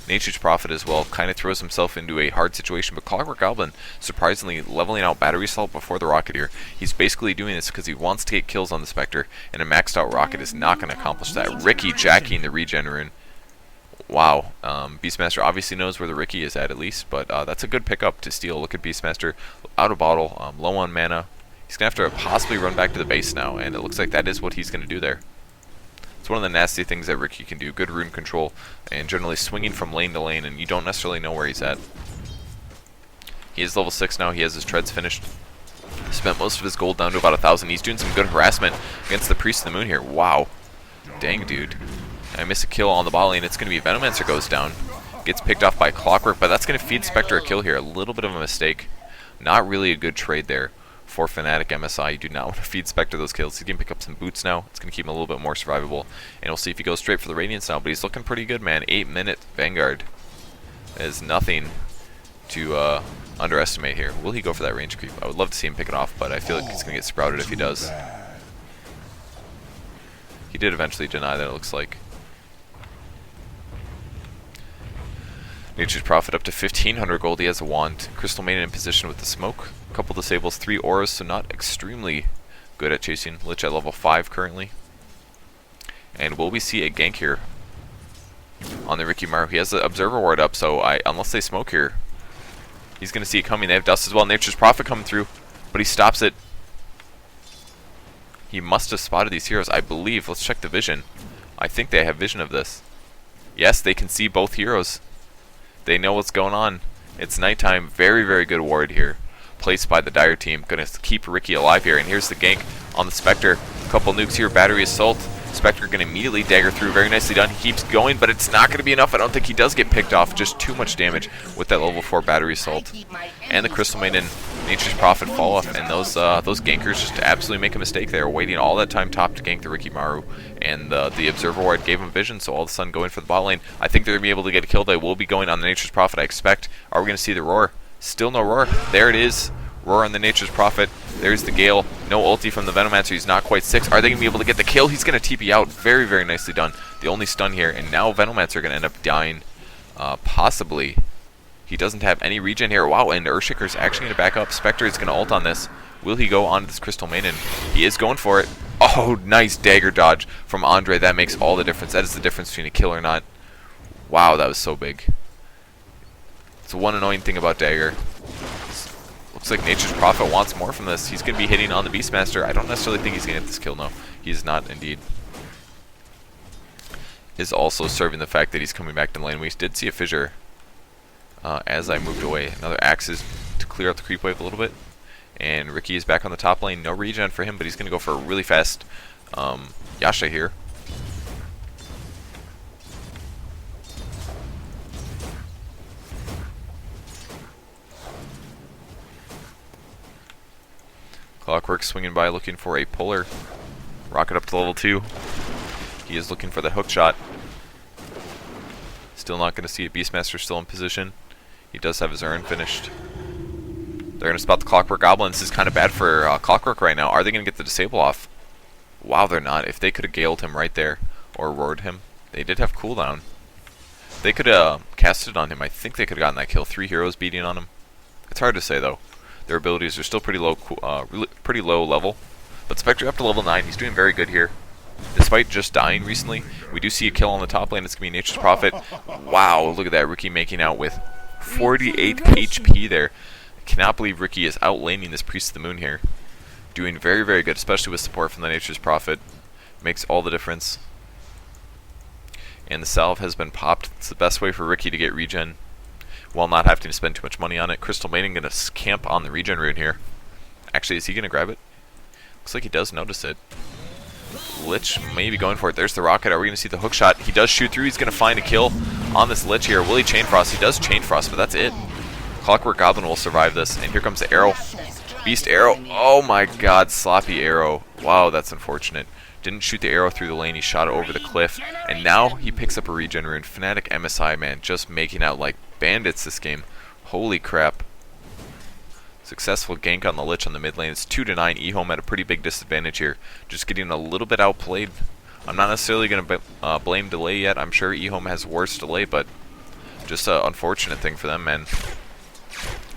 Nature's Prophet as well kind of throws himself into a hard situation, but Clockwork Goblin surprisingly leveling out Battery Assault before the Rocketeer. He's basically doing this because he wants to get kills on the Spectre, and a maxed out Rocket is not going to accomplish that. Ricky jacking the regen rune. Wow, Beastmaster obviously knows where the Ricky is at least, but that's a good pickup to steal. Look at Beastmaster, out of bottle, low on mana. He's going to have to possibly run back to the base now, and it looks like that is what he's going to do there. It's one of the nasty things that Ricky can do. Good rune control and generally swinging from lane to lane, and you don't necessarily know where he's at. He is level 6 now. He has his treads finished. Spent most of his gold down to about 1,000. He's doing some good harassment against the Priest of the Moon here. Wow. Dang, dude. I miss a kill on the bot lane. It's going to be Venomancer goes down. Gets picked off by Clockwork, but that's going to feed Spectre a kill here. A little bit of a mistake. Not really a good trade there for FnaticMSI. You do not want to feed Spectre those kills. He can pick up some boots now. It's going to keep him a little bit more survivable. And we'll see if he goes straight for the Radiance now. But he's looking pretty good, man. 8-minute Vanguard. That is nothing to underestimate here. Will he go for that range creep? I would love to see him pick it off, but I feel like he's going to get sprouted if he does. He did eventually deny that, it looks like. Nature's Prophet up to 1500 gold. He has a wand. Crystal Maiden in position with the smoke. Couple disables, 3 auras, so not extremely good at chasing. Lich at level 5 currently. And will we see a gank here on the Ricky Maru? He has the Observer Ward up, so unless they smoke here, he's going to see it coming. They have Dust as well. Nature's Prophet coming through, but he stops it. He must have spotted these heroes, I believe. Let's check the vision. I think they have vision of this. Yes, they can see both heroes. They know what's going on. It's nighttime. Very, very good ward here placed by the Dire team. Gonna keep Ricky alive here. And here's the gank on the Spectre. A couple nukes here. Battery Assault. Spectre gonna immediately dagger through. Very nicely done. He keeps going, but it's not gonna be enough. I don't think he does get picked off. Just too much damage with that level 4 Battery Assault. And the Crystal Maiden, Nature's Prophet fall off. And those gankers just absolutely make a mistake there. Waiting all that time top to gank the Ricky Maru. And the Observer Ward gave him vision, so all of a sudden going for the bot lane. I think they're gonna be able to get a kill. They will be going on the Nature's Prophet, I expect. Are we gonna see the roar? Still no roar. There it is. Roar on the Nature's Prophet. There's the Gale. No ulti from the Venomancer. He's not quite 6. Are they going to be able to get the kill? He's going to TP out. Very, very nicely done. The only stun here. And now Venomancer going to end up dying. Possibly. He doesn't have any regen here. Wow, and Earthshaker's actually going to back up. Spectre is going to ult on this. Will he go on to this Crystal Maiden? He is going for it. Oh, nice dagger dodge from Andre. That makes all the difference. That is the difference between a kill or not. Wow, that was so big. It's one annoying thing about dagger. Looks like Nature's Prophet wants more from this. He's going to be hitting on the Beastmaster. I don't necessarily think he's going to get this kill, no. He's not, indeed. Is also serving the fact that he's coming back to the lane. We did see a fissure as I moved away. Another Axes to clear out the creep wave a little bit. And Ricky is back on the top lane. No regen for him, but he's going to go for a really fast Yasha here. Clockwork swinging by looking for a puller. Rocket up to level 2. He is looking for the hook shot. Still not going to see it. Beastmaster still in position. He does have his Urn finished. They're going to spot the Clockwork Goblin. This is kind of bad for Clockwork right now. Are they going to get the disable off? Wow, they're not. If they could have galed him right there, or roared him. They did have cooldown. They could have casted on him. I think they could have gotten that kill. 3 heroes beating on him. It's hard to say, though. Their abilities are still pretty low level. But Spectre up to level 9. He's doing very good here. Despite just dying recently, we do see a kill on the top lane. It's going to be Nature's Prophet. Wow, look at that. Ricky making out with 48 HP there. I cannot believe Ricky is outlaning this Priest of the Moon here. Doing very, very good, especially with support from the Nature's Prophet. Makes all the difference. And the salve has been popped. It's the best way for Ricky to get regen while not having to spend too much money on it. Crystal Maiden going to camp on the regen rune here. Actually, is he going to grab it? Looks like he does notice it. Lich may be going for it. There's the rocket. Are we going to see the hook shot? He does shoot through. He's going to find a kill on this Lich here. Will he Chain Frost? He does Chain Frost, but that's it. Clockwork Goblin will survive this. And here comes the arrow. Beast arrow. Oh my god, sloppy arrow. Wow, that's unfortunate. Didn't shoot the arrow through the lane. He shot it over the cliff. And now he picks up a regen rune. FnaticMSI, man, just making out like bandits this game. Holy crap. Successful gank on the Lich on the mid lane. It's 2-9. EHOME at a pretty big disadvantage here. Just getting a little bit outplayed. I'm not necessarily going to blame delay yet. I'm sure EHOME has worse delay, but just an unfortunate thing for them, man.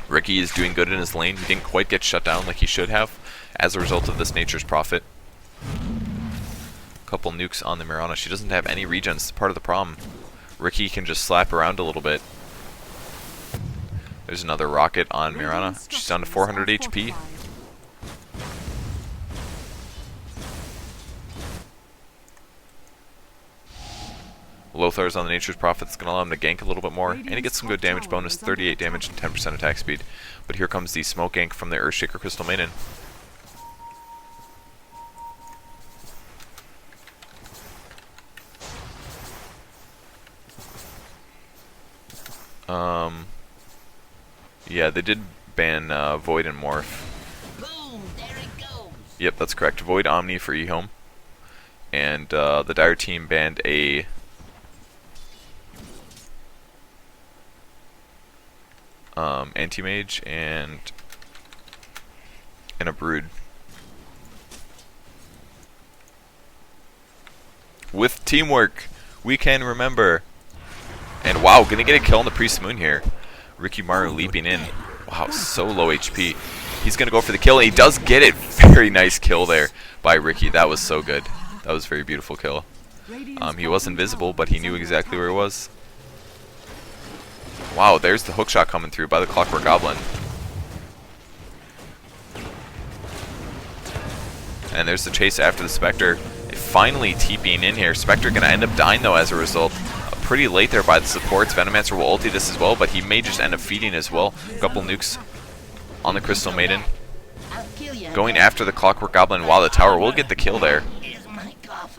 Ricky is doing good in his lane. He didn't quite get shut down like he should have as a result of this Nature's Prophet. Couple nukes on the Mirana. She doesn't have any regens. It's part of the problem. Ricky can just slap around a little bit. There's another rocket on Mirana. She's down to 400 HP. Lothar's on the Nature's Prophet. It's going to allow him to gank a little bit more. And he gets some good damage bonus. 38 damage and 10% attack speed. But here comes the smoke gank from the Earthshaker Crystal Maiden. Yeah, they did ban Void and Morph. Boom, there it goes. Yep, that's correct. Void Omni for EHOME. And the Dire team banned a Anti-Mage and a Brood. With teamwork, we can remember. And wow, gonna get a kill on the Priest of the Moon here. Ricky Maru leaping in. Wow, so low HP. He's gonna go for the kill, and he does get it. Very nice kill there by Ricky. That was so good. That was a very beautiful kill. He was invisible, but he knew exactly where it was. Wow, there's the hookshot coming through by the Clockwork Goblin. And there's the chase after the Spectre. Finally TPing in here. Spectre gonna end up dying though as a result. Pretty late there by the supports. Venomancer will ulti this as well, but he may just end up feeding as well. A couple nukes on the Crystal Maiden. Going after the Clockwork Goblin while the tower will get the kill there.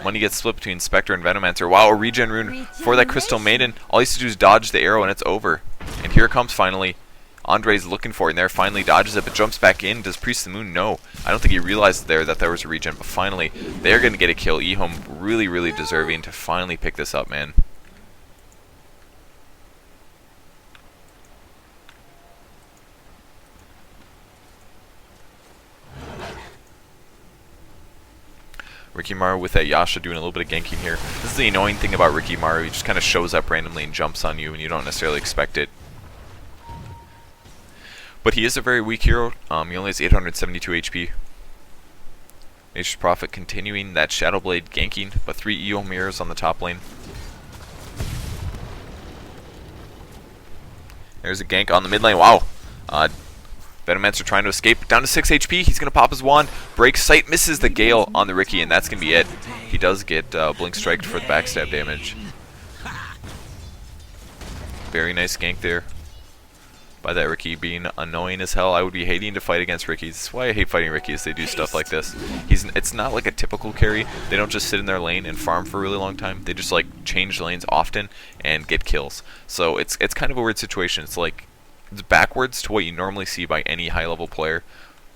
Money gets split between Spectre and Venomancer. Wow, a regen rune for that Crystal Maiden. All he has to do is dodge the arrow and it's over. And here it comes finally. Andre's looking for it and there finally dodges it but jumps back in. Does Priest of the Moon? No. I don't think he realized there that there was a regen, but finally they're going to get a kill. EHOME really, really deserving to finally pick this up, man. Rikimaru with that Yasha doing a little bit of ganking here. This is the annoying thing about Rikimaru. He just kind of shows up randomly and jumps on you and you don't necessarily expect it. But he is a very weak hero. He only has 872 HP. Nature's Prophet continuing that Shadow Blade ganking, but 3 EHOME mirrors on the top lane. There's a gank on the mid lane. Wow. Venomancer trying to escape. Down to 6 HP. He's going to pop his wand. Breaks sight. Misses the Gale on the Riki, and that's going to be it. He does get Blink Striked for the backstab damage. Very nice gank there by that Riki, being annoying as hell. I would be hating to fight against Riki. That's why I hate fighting Riki, is they do stuff like this. It's not like a typical carry. They don't just sit in their lane and farm for a really long time. They just like change lanes often and get kills. So it's kind of a weird situation. It's backwards to what you normally see by any high level player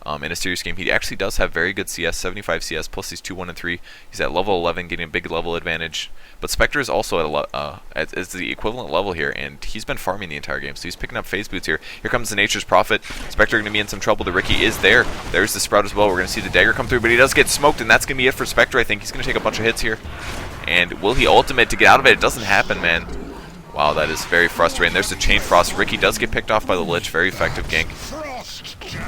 in a serious game. He actually does have very good CS, 75 CS, plus he's 2-1 and 3. He's at level 11, getting a big level advantage. But Spectre is also at the equivalent level here, and he's been farming the entire game, so he's picking up phase boots here. Here comes the Nature's Prophet. Spectre going to be in some trouble. The Riki is there. There's the Sprout as well. We're going to see the dagger come through, but he does get smoked, and that's going to be it for Spectre, I think. He's going to take a bunch of hits here. And will he ultimate to get out of it? It doesn't happen, man. Wow, that is very frustrating. There's the Chain Frost. Riki does get picked off by the Lich. Very effective gank.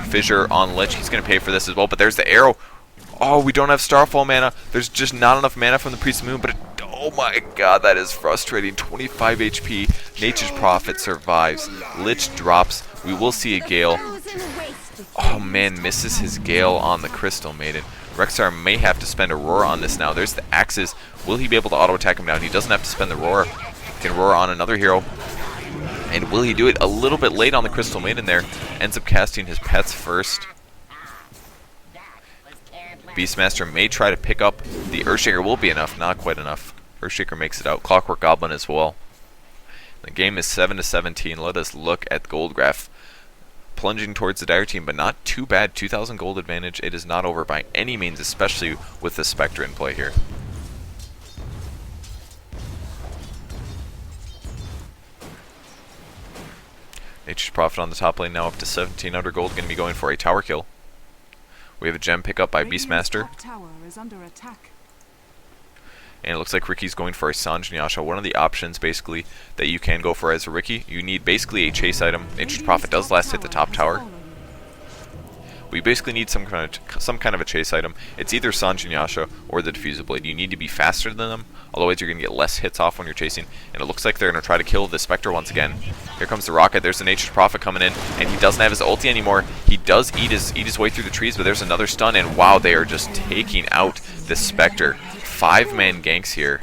Fissure on Lich. He's going to pay for this as well, but there's the arrow. Oh, we don't have Starfall mana. There's just not enough mana from the Priest of the Moon, but oh my god, that is frustrating. 25 HP. Nature's Prophet survives. Lich drops. We will see a Gale. Oh man, misses his Gale on the Crystal Maiden. Rexar may have to spend a Roar on this now. There's the Axes. Will he be able to auto-attack him down? He doesn't have to spend the Roar. He can Roar on another hero. And will he do it a little bit late on the Crystal Maiden there? Ends up casting his pets first. Beastmaster may try to pick up the Earthshaker. Will be enough, not quite enough. Earthshaker makes it out. Clockwork Goblin as well. The game is 7-17. Let us look at the gold graph. Plunging towards the Dire team, but not too bad. 2,000 gold advantage. It is not over by any means, especially with the Spectre in play here. Nature's Prophet on the top lane now up to 1,700 gold. Going to be going for a tower kill. We have a gem pickup by Beastmaster. Tower is under attack. And it looks like Riki's going for a Sange and Yasha. One of the options, basically, that you can go for as a Riki, you need basically a chase item. Nature's Prophet does last hit the top tower. We basically need some kind of a chase item. It's either Sange and Yasha or the Diffusal Blade. You need to be faster than them, otherwise you're going to get less hits off when you're chasing. And it looks like they're going to try to kill the Spectre once again. Here comes the Rocket. There's the Nature's Prophet coming in, and he doesn't have his ulti anymore. He does eat his way through the trees, but there's another stun, and wow, they are just taking out the Spectre. 5-man ganks here.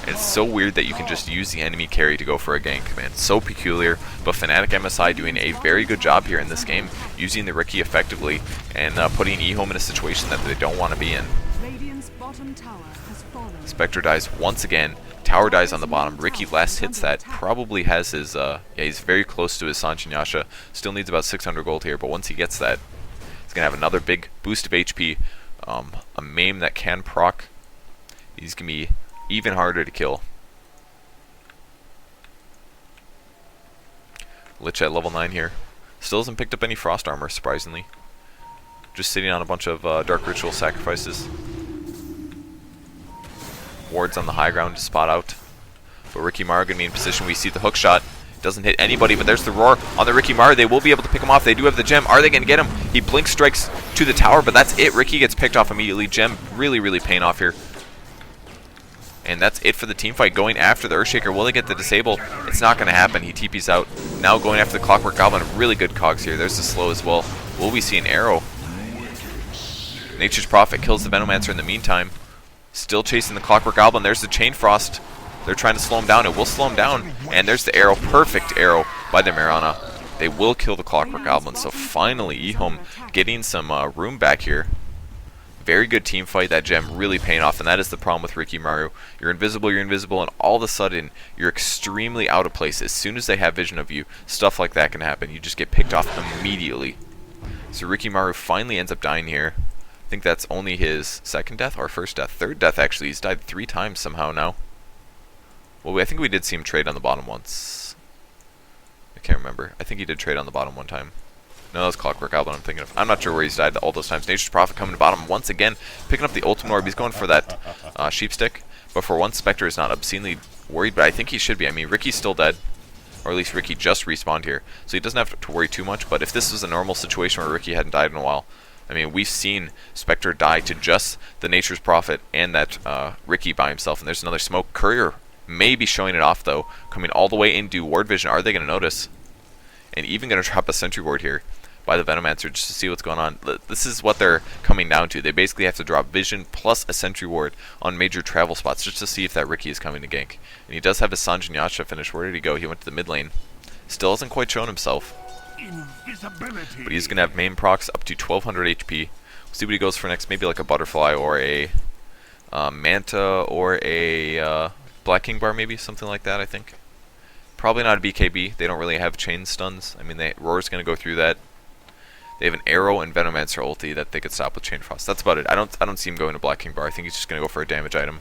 And it's so weird that you can just use the enemy carry to go for a gank, man. So peculiar, but FnaticMSI doing a very good job here in this game, using the Riki effectively and putting EHOME in a situation that they don't want to be in. Radiant's bottom tower has fallen. Spectre dies once again. Tower dies on the bottom. Riki last hits that. Probably has his, yeah, he's very close to his Sange and Yasha. Still needs about 600 gold here, but once he gets that, he's going to have another big boost of HP. A maim that can proc. He's going to be even harder to kill. Lich at level 9 here. Still hasn't picked up any frost armor, surprisingly. Just sitting on a bunch of dark ritual sacrifices. Wards on the high ground to spot out. But Rikimaru going to be in position. We see the hook shot. Doesn't hit anybody, but there's the Roar on the Rikimaru. They will be able to pick him off. They do have the gem. Are they going to get him? He blink strikes to the tower, but that's it. Riki gets picked off immediately. Gem really paying off here. And that's it for the team fight. Going after the Earthshaker. Will they get the disable? It's not going to happen. He TP's out. Now going after the Clockwork Goblin. Really good cogs here. There's the slow as well. Will we see an arrow? Nature's Prophet kills the Venomancer in the meantime. Still chasing the Clockwork Goblin. There's the Chain Frost. They're trying to slow him down. It will slow him down. And there's the arrow. Perfect arrow by the Mirana. They will kill the Clockwork Goblin. So finally, EHOME getting some room back here. Very good team fight. That gem really paying off, and that is the problem with Rikimaru. You're invisible, and all of a sudden, you're extremely out of place. As soon as they have vision of you, stuff like that can happen. You just get picked off immediately. So Rikimaru finally ends up dying here. I think that's only his second death, or first death. Third death, actually. He's died 3 times somehow now. Well, I think we did see him trade on the bottom once. I can't remember. I think he did trade on the bottom one time. No, that was Clockwork Goblin I'm thinking of. I'm not sure where he's died all those times. Nature's Prophet coming to bottom once again, picking up the Ultimate Orb. He's going for that Sheep Stick. But for once, Spectre is not obscenely worried, but I think he should be. I mean, Ricky's still dead. Or at least Ricky just respawned here. So he doesn't have to worry too much, but if this was a normal situation where Ricky hadn't died in a while, I mean, we've seen Spectre die to just the Nature's Prophet and that Ricky by himself. And there's another smoke. Courier may be showing it off, though, coming all the way into Ward Vision. Are they going to notice? And even going to drop a Sentry Ward here by the Venomancer just to see what's going on. This is what they're coming down to. They basically have to drop Vision plus a Sentry Ward on major travel spots just to see if that Ricky is coming to gank. And he does have his Sanj and Yasha finished. Where did he go? He went to the mid lane. Still hasn't quite shown himself. But he's going to have main procs up to 1200 HP. We'll see what he goes for next. Maybe like a Butterfly or a Manta or a Black King Bar maybe. Something like that, I think. Probably not a BKB. They don't really have chain stuns. I mean, Roar's going to go through that. They have an Arrow and Venomancer ulti that they could stop with Chain Frost. That's about it. I don't see him going to Black King Bar. I think he's just going to go for a damage item.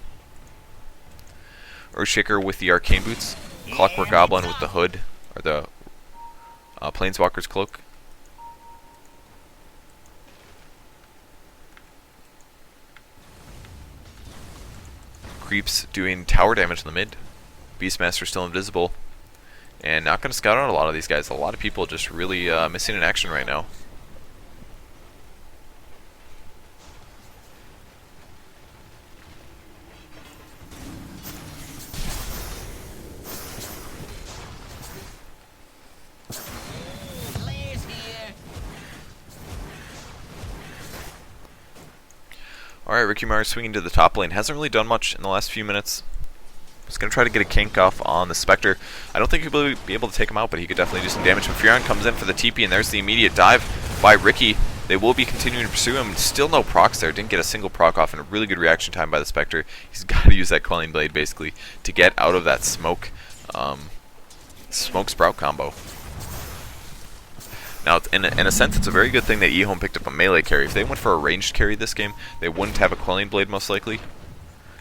Earthshaker with the Arcane Boots. Clockwork Goblin with the Hood, or the Planeswalker's Cloak. Creeps doing tower damage in the mid. Beastmaster still invisible. And not going to scout out a lot of these guys. A lot of people just really missing in action right now. Alright, Ricky Mars swinging to the top lane. Hasn't really done much in the last few minutes. He's going to try to get a kink off on the Spectre. I don't think he'll be able to take him out, but he could definitely do some damage. But Furion comes in for the TP, and there's the immediate dive by Ricky. They will be continuing to pursue him. Still no procs there. Didn't get a single proc off, and a really good reaction time by the Spectre. He's got to use that Quelling Blade, basically, to get out of that smoke Sprout combo. Now, in a sense, it's a very good thing that EHOME picked up a melee carry. If they went for a ranged carry this game, they wouldn't have a Quelling Blade, most likely.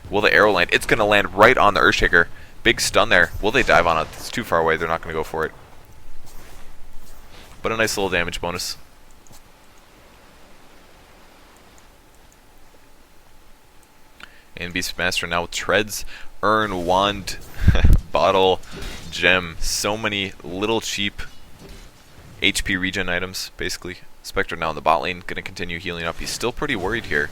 Will the arrow land? It's going to land right on the Earthshaker. Big stun there. Will they dive on it? It's too far away. They're not going to go for it. But a nice little damage bonus. And Beastmaster now with Treads, Urn, Wand, Bottle, Gem. So many little cheap HP regen items, basically. Spectre now in the bot lane, going to continue healing up. He's still pretty worried here.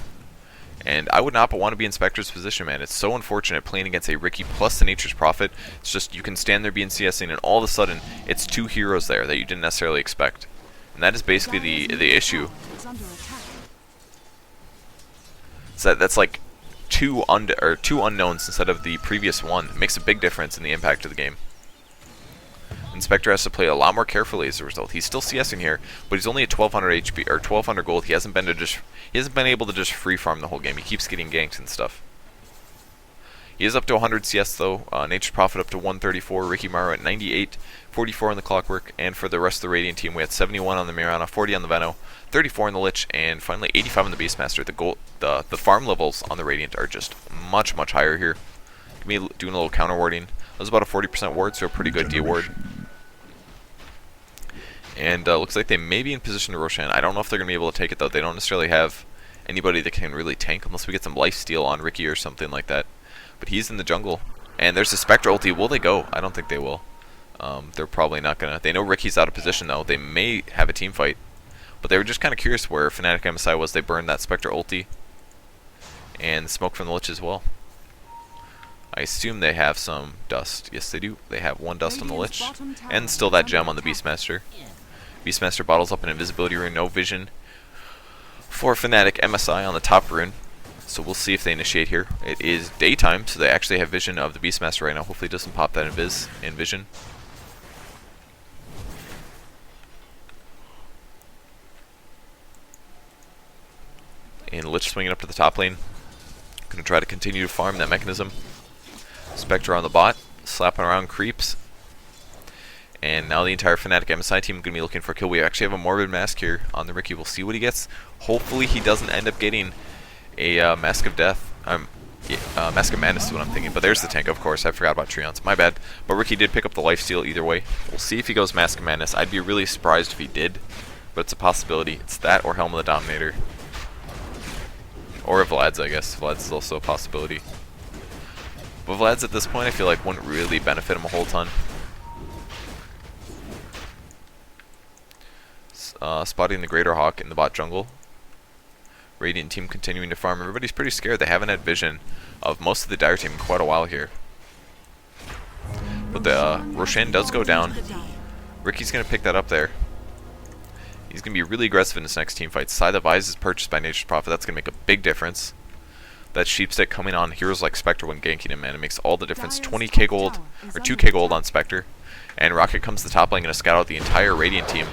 And I would not want to be in Spectre's position, man. It's so unfortunate playing against a Ricky plus the Nature's Prophet. It's just, you can stand there being CSing, and all of a sudden, it's two heroes there that you didn't necessarily expect. And that is basically the issue. So that's like two unknowns instead of the previous one. It makes a big difference in the impact of the game. And Spectre has to play a lot more carefully as a result. He's still CSing here, but he's only at 1200 HP or 1200 gold. He hasn't been able to just free farm the whole game. He keeps getting ganked and stuff. He is up to 100 CS though. Nature's Prophet up to 134. Ricky Maru at 98, 44 on the Clockwork, and for the rest of the Radiant team, we had 71 on the Mirana, 40 on the Veno, 34 on the Lich, and finally 85 on the Beastmaster. The farm levels on the Radiant are just much higher here. Me doing a little counter warding. That was about a 40% ward, so a pretty good D ward. And looks like they may be in position to Roshan. I don't know if they're going to be able to take it, though. They don't necessarily have anybody that can really tank unless we get some lifesteal on Ricky or something like that. But he's in the jungle. And there's a Spectre ulti. Will they go? I don't think they will. They're probably not going to. They know Ricky's out of position, though. They may have a team fight. But they were just kind of curious where FnaticMSI was. They burned that Spectre ulti. And smoke from the Lich as well. I assume they have some dust. Yes, they do. They have one dust on the Lich. And still that gem on the Beastmaster. Beastmaster bottles up an invisibility rune, no vision for FnaticMSI on the top rune. So we'll see if they initiate here. It is daytime, so they actually have vision of the Beastmaster right now. Hopefully it doesn't pop that in vision. And Lich swinging up to the top lane. Gonna try to continue to farm that mechanism. Spectre on the bot, slapping around creeps. And now the entire FnaticMSI team is going to be looking for a kill. We actually have a Morbid Mask here on the Ricky. We'll see what he gets. Hopefully he doesn't end up getting a Mask of Death. Mask of Madness is what I'm thinking. But there's the tank, of course. I forgot about Treants. My bad. But Ricky did pick up the lifesteal either way. We'll see if he goes Mask of Madness. I'd be really surprised if he did. but it's a possibility. It's that or Helm of the Dominator. Or Vlad's, I guess. Vlad's is also a possibility. But Vlad's at this point, I feel like wouldn't really benefit him a whole ton. Spotting the Greater Hawk in the bot jungle. Radiant team continuing to farm. Everybody's pretty scared. They haven't had vision of most of the Dire team in quite a while here. But the Roshan does go down. Ricky's going to pick that up there. He's going to be really aggressive in this next team fight. Sai that buys is purchased by Nature's Prophet. That's going to make a big difference. That Sheepstick coming on heroes like Spectre when ganking him, man. It makes all the difference. 20k gold, or 2k gold on Spectre. And Rocket comes to the top lane and scout out the entire Radiant team.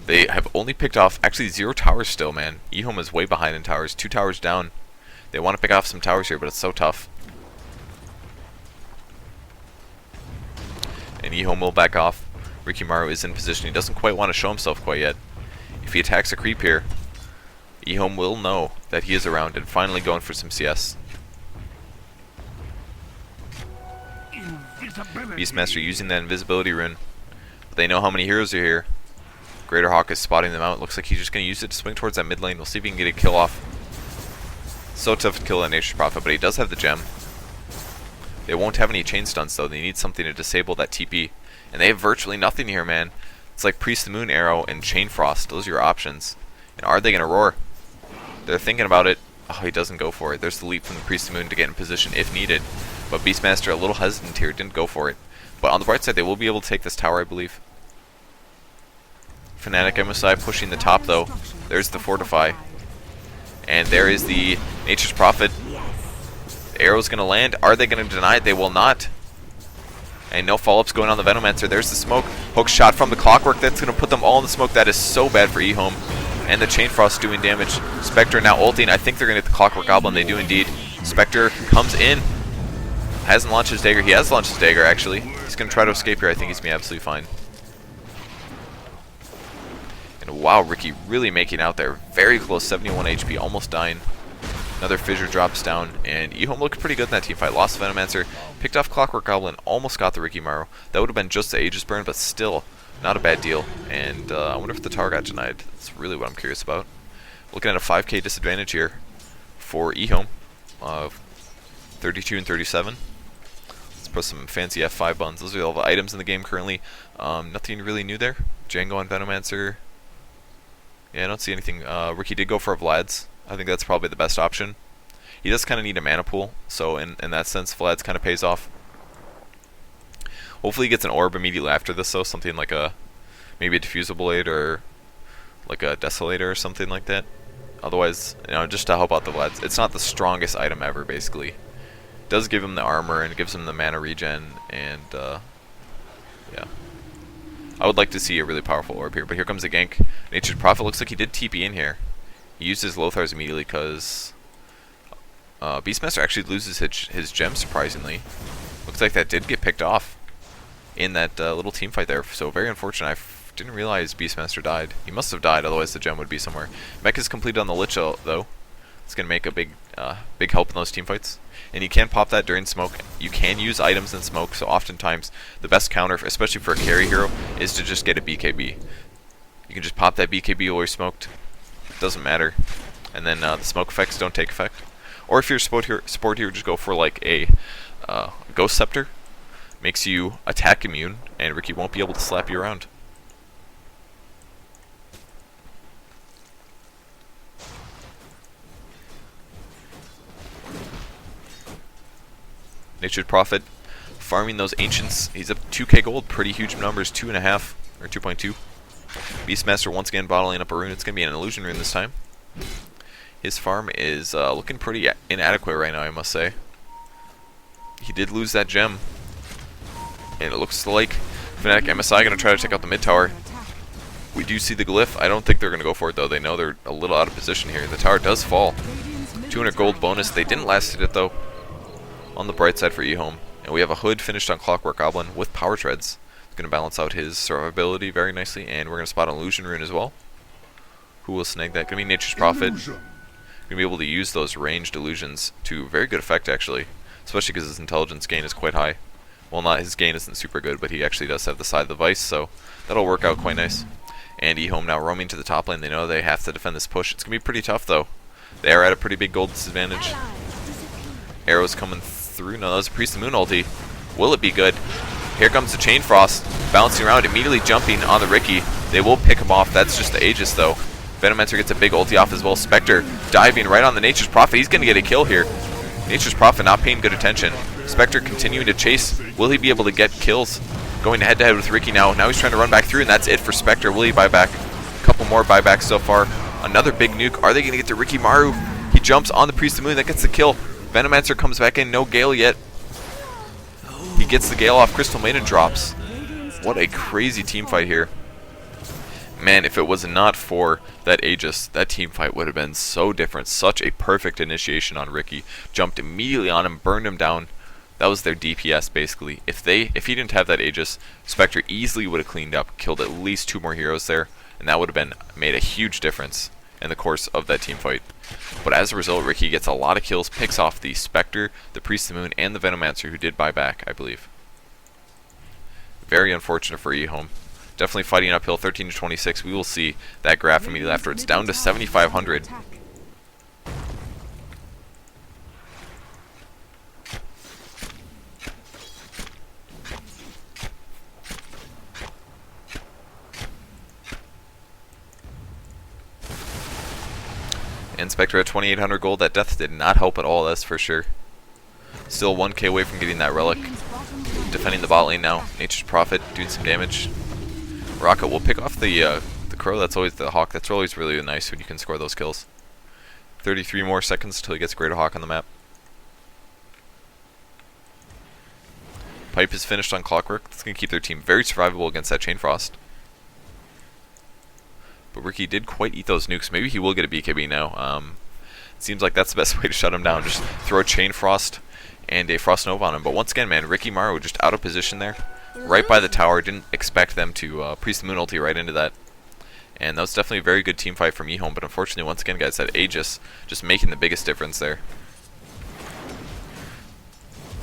They have only picked off, actually 0 towers still, man. EHOME is way behind in towers, 2 towers down. They want to pick off some towers here, but it's so tough. And EHOME will back off. Rikimaru is in position. He doesn't quite want to show himself quite yet. If he attacks a creep here, EHOME will know that he is around and finally going for some CS. Beastmaster using that invisibility rune. But they know how many heroes are here. Greater Hawk is spotting them out. Looks like he's just going to use it to swing towards that mid lane. We'll see if he can get a kill off. So tough to kill that Nature's Prophet, but he does have the gem. They won't have any chain stuns though. They need something to disable that TP. And they have virtually nothing here, man. It's like Priest of the Moon Arrow and Chain Frost. Those are your options. And are they going to roar? They're thinking about it. Oh, he doesn't go for it. There's the leap from the Priest of the Moon to get in position if needed. But Beastmaster a little hesitant here. Didn't go for it. But on the bright side, they will be able to take this tower, I believe. FnaticMSI pushing the top though. There's the Fortify. And there is the Nature's Prophet. The arrow's going to land. Are they going to deny it? They will not. And no follow-ups going on the Venomancer. There's the smoke. Hook shot from the Clockwork. That's going to put them all in the smoke. That is so bad for EHOME. And the Chain Frost doing damage. Spectre now ulting. I think they're going to get the Clockwork Goblin. They do indeed. Spectre comes in. Hasn't launched his dagger. He has launched his dagger, actually. He's going to try to escape here. I think he's going to be absolutely fine. And wow, Ricky really making out there. Very close. 71 HP. Almost dying. Another fissure drops down, and EHOME looked pretty good in that team fight. Lost Venomancer, picked off Clockwork Goblin, almost got the Rikimaru. That would have been just the Aegis burn, but still not a bad deal. And I wonder if the tower got denied. That's really what I'm curious about. Looking at a 5k disadvantage here for EHOME, 32 and 37. Let's put some fancy F5 buns. Those are all the items in the game currently. Nothing really new there. Django and Venomancer. Yeah, I don't see anything. Ricky did go for Vlad's. I think that's probably the best option. He does kind of need a mana pool, so in that sense, Vlad's kind of pays off. Hopefully he gets an orb immediately after this, though, something like maybe a Diffusal Blade or like a Desolator or something like that. Otherwise, just to help out the Vlad's. It's not the strongest item ever, basically. It does give him the armor and gives him the mana regen, and yeah. I would like to see a really powerful orb here, but here comes a gank. Nature's Prophet looks like he did TP in here. He used his Lothars immediately because Beastmaster actually loses his gem, surprisingly. Looks like that did get picked off in that little team fight there, so very unfortunate. I didn't realize Beastmaster died. He must have died, otherwise the gem would be somewhere. Mech is completed on the Lich, though. It's going to make a big help in those team fights. And you can pop that during smoke. You can use items in smoke, so oftentimes the best counter, especially for a carry hero, is to just get a BKB. You can just pop that BKB while you're smoked. Doesn't matter. And then the smoke effects don't take effect. Or if you're a support hero, just go for like a Ghost Scepter. Makes you attack immune, and Ricky won't be able to slap you around. Nature's Prophet farming those ancients. He's up 2k gold, pretty huge numbers, 2.5 or 2.2. Beastmaster once again bottling up a rune. It's going to be an illusion rune this time. His farm is looking pretty inadequate right now, I must say. He did lose that gem. And it looks like FnaticMSI going to try to take out the mid tower. We do see the glyph. I don't think they're going to go for it, though. They know they're a little out of position here. The tower does fall. 200 gold bonus. They didn't last it, though. On the bright side for EHOME. And we have a hood finished on Clockwork Goblin with power treads. Going to balance out his survivability very nicely, and we're going to spot an illusion rune as well. Who will snag that? Going to be Nature's Prophet. Going to be able to use those ranged illusions to very good effect, actually, especially because his intelligence gain is quite high. Well, not his gain isn't super good, but he actually does have the side of the Vice, so that'll work out quite nice. And EHOME now roaming to the top lane. They know they have to defend this push. It's going to be pretty tough, though. They are at a pretty big gold disadvantage. Arrows coming through. No, that was a Priest of the Moon ulti. Will it be good? Here comes the Chain Frost. Bouncing around, immediately jumping on the Riki. They will pick him off. That's just the Aegis, though. Venomancer gets a big ulti off as well. Spectre diving right on the Nature's Prophet. He's going to get a kill here. Nature's Prophet not paying good attention. Spectre continuing to chase. Will he be able to get kills? Going head-to-head with Riki now. Now he's trying to run back through, and that's it for Spectre. Will he buy back? A couple more buybacks so far. Another big nuke. Are they going to get to Riki Maru? He jumps on the Priest of the Moon. That gets the kill. Venomancer comes back in. No Gale yet. He gets the Gale off. Crystal Maiden drops. What a crazy team fight here. Man, if it was not for that Aegis, that team fight would have been so different. Such a perfect initiation on Riki. Jumped immediately on him, burned him down. That was their DPS, basically. If he didn't have that Aegis, Spectre easily would have cleaned up, killed at least 2 more heroes there, and that would have made a huge difference in the course of that team fight. But as a result, Riki gets a lot of kills, picks off the Spectre, the Priest of the Moon, and the Venomancer, who did buy back, I believe. Very unfortunate for EHOME. Definitely fighting uphill, 13 to 26. We will see that graph immediately after. It's down to 7,500. And Spectre at 2,800 gold. That death did not help at all, that's for sure. Still 1k away from getting that relic. Defending the bot lane now. Nature's Prophet doing some damage. Rocket will pick off the crow. That's always the hawk. That's always really nice when you can score those kills. 33 more seconds until he gets Greater Hawk on the map. Pipe is finished on Clockwork. That's going to keep their team very survivable against that Chain Frost. But Riki did quite eat those nukes. Maybe he will get a BKB now. Seems like that's the best way to shut him down. Just throw a Chain Frost and a Frost Nova on him. But once again, man, Riki Maru just out of position there. Right by the tower. Didn't expect them to Priest of the Moon ulti right into that. And that was definitely a very good team fight from EHOME. But unfortunately, once again, guys, that Aegis just making the biggest difference there.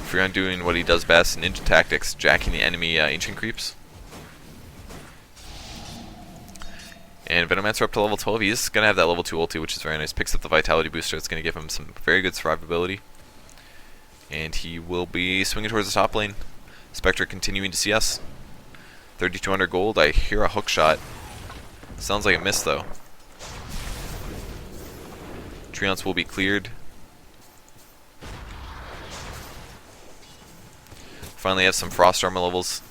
Freon doing what he does best, ninja tactics, jacking the enemy ancient creeps. And Venomancer up to level 12. He's going to have that level 2 ulti, which is very nice. Picks up the Vitality Booster. It's going to give him some very good survivability. And he will be swinging towards the top lane. Spectre continuing to CS. 3,200 gold. I hear a hook shot. Sounds like a miss, though. Treants will be cleared. Finally have some Frost Armor levels.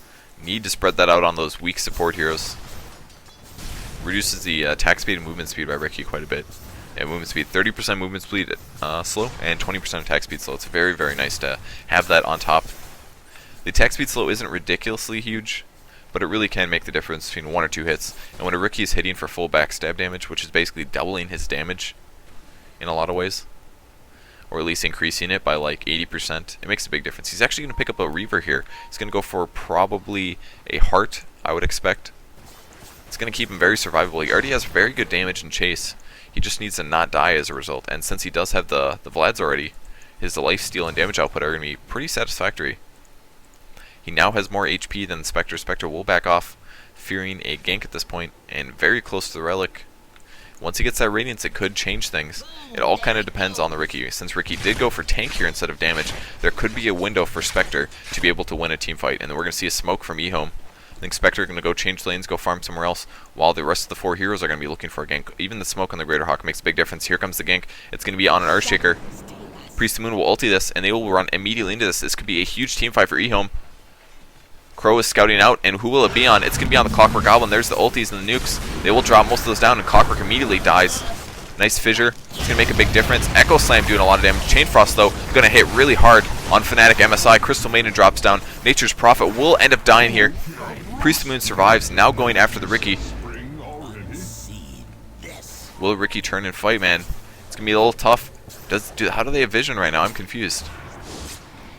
Need to spread that out on those weak support heroes. Reduces the attack speed and movement speed by Riki quite a bit. And movement speed, 30% movement speed slow, and 20% attack speed slow. It's very, very nice to have that on top. The attack speed slow isn't ridiculously huge, but it really can make the difference between 1 or 2 hits. And when a Riki is hitting for full backstab damage, which is basically doubling his damage in a lot of ways, or at least increasing it by like 80%, it makes a big difference. He's actually going to pick up a Reaver here. He's going to go for probably a Heart, I would expect. It's going to keep him very survivable. He already has very good damage and chase. He just needs to not die as a result. And since he does have the Vlads already, his lifesteal and damage output are going to be pretty satisfactory. He now has more HP than the Spectre. Spectre will back off, fearing a gank at this point, and very close to the Relic. Once he gets that Radiance, it could change things. It all kind of depends on the Riki. Since Riki did go for tank here instead of damage, there could be a window for Spectre to be able to win a team fight. And then we're going to see a smoke from EHOME. I think Spectre are going to go change lanes, go farm somewhere else, while the rest of the 4 heroes are going to be looking for a gank. Even the smoke on the Greater Hawk makes a big difference. Here comes the gank. It's going to be on an Earthshaker. Priest of the Moon will ulti this, and they will run immediately into this. This could be a huge team fight for EHOME. Crow is scouting out, and who will it be on? It's going to be on the Clockwork Goblin. There's the ultis and the nukes. They will drop most of those down, and Clockwork immediately dies. Nice fissure. It's going to make a big difference. Echo Slam doing a lot of damage. Chain Frost, though, going to hit really hard on FnaticMSI. Crystal Maiden drops down. Nature's Prophet will end up dying here. Priest of the Moon survives, now going after the Riki. Will Riki turn and fight, man? It's going to be a little tough. How do they have vision right now? I'm confused.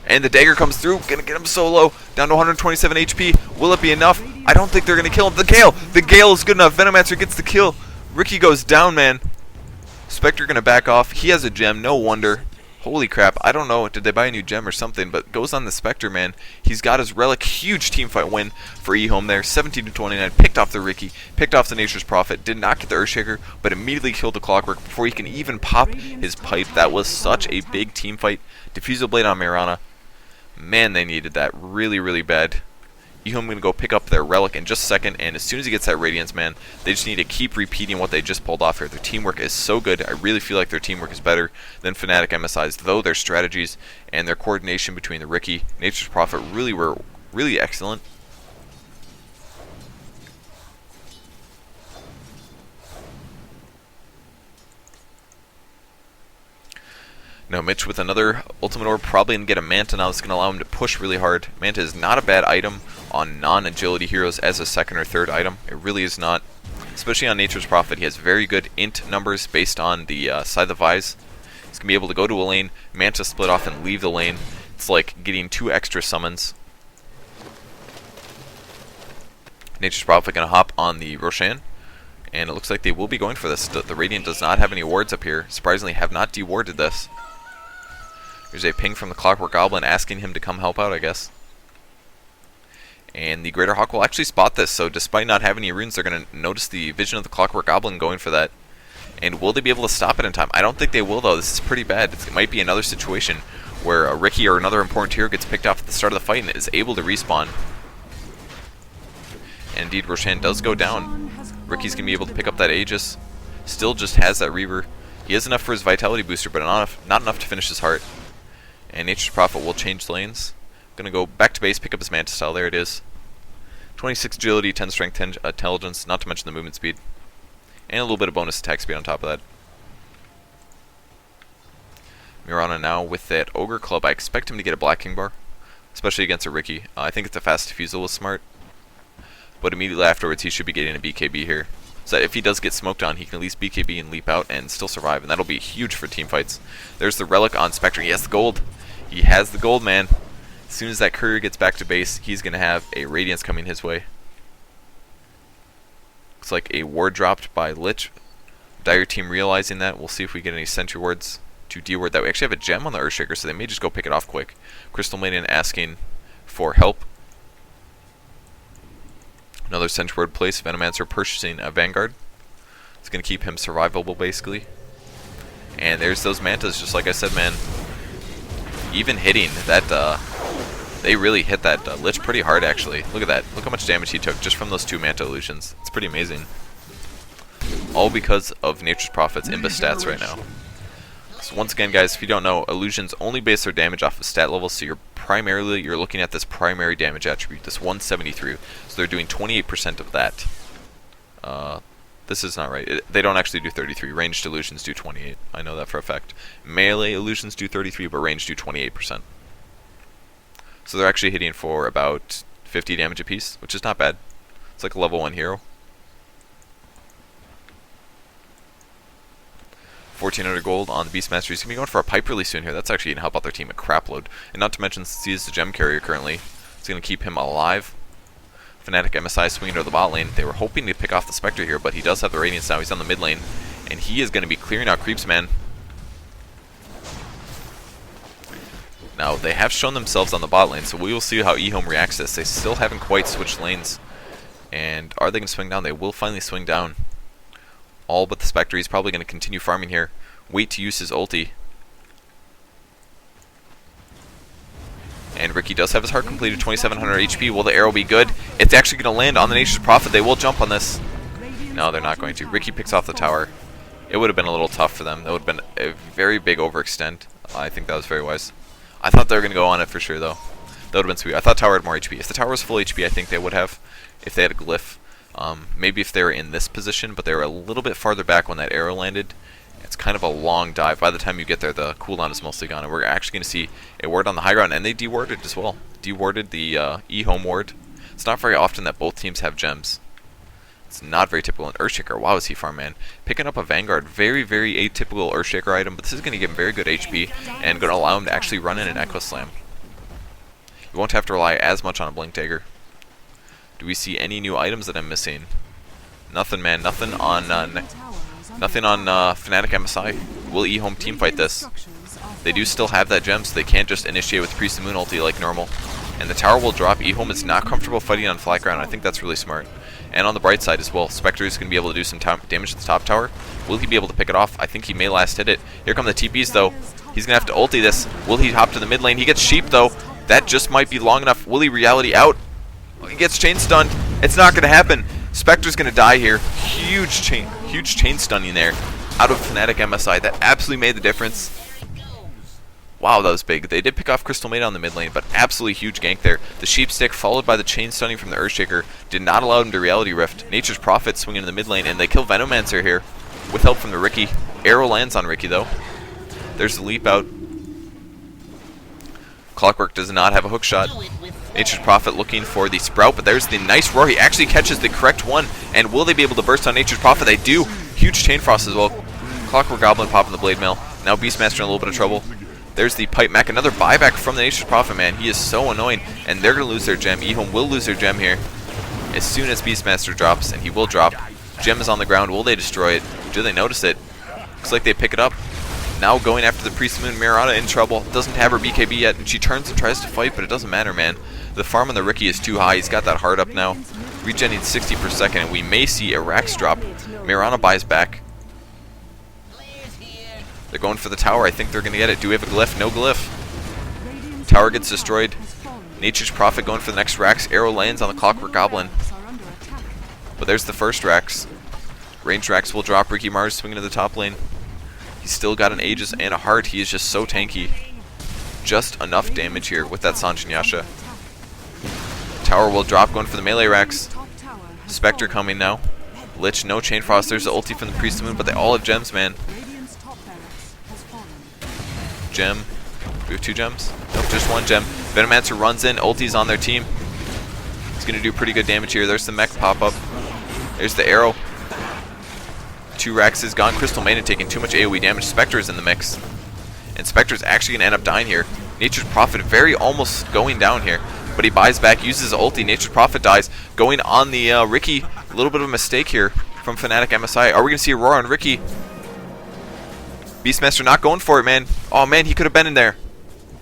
And the dagger comes through, going to get him so low, down to 127 HP. Will it be enough? I don't think they're going to kill him. The Gale is good enough. Venomancer gets the kill. Riki goes down, man. Spectre going to back off. He has a gem, no wonder. Holy crap, I don't know, did they buy a new gem or something, but goes on the Spectre, man. He's got his Relic, huge teamfight win for EHOME there, 17-29, picked off the Ricky, picked off the Nature's Prophet, did not get the Earthshaker, but immediately killed the Clockwork before he can even pop his pipe. That was such a big team fight. Diffusal Blade on Mirana. Man, they needed that really, really bad. EHOME going to go pick up their Relic in just a second, and as soon as he gets that Radiance, man, they just need to keep repeating what they just pulled off here. Their teamwork is so good. I really feel like their teamwork is better than FnaticMSI's, though their strategies and their coordination between the Ricky, Nature's Prophet really were really excellent. Now Mitch with another Ultimate Orb, probably going to get a Manta now. That's going to allow him to push really hard. Manta is not a bad item on non-agility heroes as a second or third item. It really is not. Especially on Nature's Prophet, he has very good int numbers based on the Scythe of Eyes. He's going to be able to go to a lane, Manta split off and leave the lane. It's like getting 2 extra summons. Nature's Prophet going to hop on the Roshan. And it looks like they will be going for this. The Radiant does not have any wards up here. Surprisingly, have not dewarded this. There's a ping from the Clockwork Goblin asking him to come help out, I guess. And the Greater Hawk will actually spot this, so despite not having any runes, they're going to notice the vision of the Clockwork Goblin going for that. And will they be able to stop it in time? I don't think they will, though. This is pretty bad. It might be another situation where a Ricky or another important hero gets picked off at the start of the fight and is able to respawn. And indeed, Roshan does go down. Ricky's going to be able to pick up that Aegis. Still just has that Reaver. He has enough for his Vitality booster, but not enough to finish his heart. And Nature's Prophet will change lanes. Gonna go back to base, pick up his Manta Style. There it is. 26 agility, 10 strength, 10 intelligence, not to mention the movement speed. And a little bit of bonus attack speed on top of that. Mirana now with that Ogre Club. I expect him to get a Black King Bar, especially against a Ricky. I think it's a fast defusal was smart. But immediately afterwards, he should be getting a BKB here. So that if he does get smoked on, he can at least BKB and leap out and still survive. And that'll be huge for team fights. There's the Relic on Spectre. He has the gold. He has the gold, man. As soon as that courier gets back to base, he's going to have a Radiance coming his way. Looks like a ward dropped by Lich. Dire team realizing that. We'll see if we get any sentry wards to deward that. We actually have a gem on the Earthshaker, so they may just go pick it off quick. Crystal Maiden asking for help. Another sentry ward place. Venomancer purchasing a Vanguard. It's going to keep him survivable, basically. And there's those Mantas, just like I said, man. Even hitting that, they really hit that Lich pretty hard, actually. Look at that. Look how much damage he took just from those 2 Manta illusions. It's pretty amazing. All because of Nature's Prophet's Imba stats right now. So once again, guys, if you don't know, illusions only base their damage off of stat level, so you're looking at this primary damage attribute, this 173. So they're doing 28% of that. This is not right. They don't actually do 33. Ranged illusions do 28. I know that for a fact. Melee illusions do 33, but ranged do 28%. So they're actually hitting for about 50 damage apiece, which is not bad. It's like a level 1 hero. 1400 gold on the Beastmaster. He's going to be going for a pipe really soon here. That's actually going to help out their team a crap load. And not to mention, since he is the gem carrier currently, it's going to keep him alive. FnaticMSI swinging to the bot lane. They were hoping to pick off the Spectre here, but he does have the Radiance now. He's on the mid lane. And he is going to be clearing out creeps, man. Now, they have shown themselves on the bot lane, so we will see how EHOME reacts to this. They still haven't quite switched lanes. And are they going to swing down? They will finally swing down. All but the Spectre. He's probably going to continue farming here. Wait to use his ulti. And Ricky does have his heart completed, 2700 HP. Will the arrow be good? It's actually going to land on the Nature's Prophet. They will jump on this. No, they're not going to. Ricky picks off the tower. It would have been a little tough for them. That would have been a very big overextend. I think that was very wise. I thought they were going to go on it for sure, though. That would have been sweet. I thought tower had more HP. If the tower was full HP, I think they would have. If they had a glyph. Maybe if they were in this position, but they were a little bit farther back when that arrow landed. It's kind of a long dive. By the time you get there, the cooldown is mostly gone. And we're actually going to see a ward on the high ground, and they dewarded as well. Dewarded the EHOME ward. It's not very often that both teams have gems. It's not very typical. An Earthshaker, wow, is he farm, man. Picking up a Vanguard, very, very atypical Earthshaker item, but this is going to give him very good HP, and going to allow him to actually run in an Echo Slam. You won't have to rely as much on a Blink Dagger. Do we see any new items that I'm missing? Nothing, man. Nothing on FnaticMSI. Will EHOME teamfight this? They do still have that gem, so they can't just initiate with Priest of Moon ulti like normal. And the tower will drop. EHOME is not comfortable fighting on flat ground. I think that's really smart. And on the bright side as well, Spectre is going to be able to do some damage to the top tower. Will he be able to pick it off? I think he may last hit it. Here come the TPs though. He's going to have to ulti this. Will he hop to the mid lane? He gets sheep though. That just might be long enough. Will he reality out? He gets chain stunned. It's not going to happen. Spectre's going to die here. Huge chain stunning there out of FnaticMSI. That absolutely made the difference. Wow, that was big. They did pick off Crystal Maiden on the mid lane, but absolutely huge gank there. The Sheep Stick, followed by the chain stunning from the Earthshaker, did not allow him to Reality Rift. Nature's Prophet swinging in the mid lane, and they kill Venomancer here with help from the Riki. Arrow lands on Riki, though. There's the leap out. Clockwork does not have a hook shot. Nature's Prophet looking for the Sprout, but there's the nice roar. He actually catches the correct one, and will they be able to burst on Nature's Prophet? They do. Huge Chain Frost as well. Clockwork Goblin popping the Blade Mail. Now Beastmaster in a little bit of trouble. There's the Pipe Mech. Another buyback from the Nature's Prophet, man. He is so annoying, and they're going to lose their gem. EHOME will lose their gem here as soon as Beastmaster drops, and he will drop. Gem is on the ground. Will they destroy it? Do they notice it? Looks like they pick it up. Now going after the Priest of Moon. Mirana in trouble. Doesn't have her BKB yet, and she turns and tries to fight, but it doesn't matter, man. The farm on the Riki is too high. He's got that heart up now. Regenning 60 per second, and we may see a Rax drop. Mirana buys back. They're going for the tower. I think they're going to get it. Do we have a glyph? No glyph. Tower gets destroyed. Nature's Prophet going for the next Rax. Arrow lands on the Clockwork Goblin. But there's the first Rax. Ranged Rax will drop. Riki Mars swinging to the top lane. He's still got an Aegis and a heart. He is just so tanky. Just enough damage here with that Sanjin Yasha. Tower will drop, going for the melee Rax. Spectre coming now. Lich, no Chain Frost. There's the ulti from the Priest of Moon, but they all have gems, man. Gem. We have 2 gems? Nope, just 1 gem. Venomancer runs in. Ulti's on their team. He's going to do pretty good damage here. There's the mech pop-up. There's the arrow. 2 Raxes gone. Crystal Maiden taking too much AoE damage. Spectre is in the mix. And Spectre's actually going to end up dying here. Nature's Prophet very almost going down here. But he buys back, uses his ulti. Nature's Prophet dies. Going on the Riki. A little bit of a mistake here from FnaticMSI. Are we going to see a roar on Riki? Beastmaster not going for it, man. Oh, man, he could have been in there.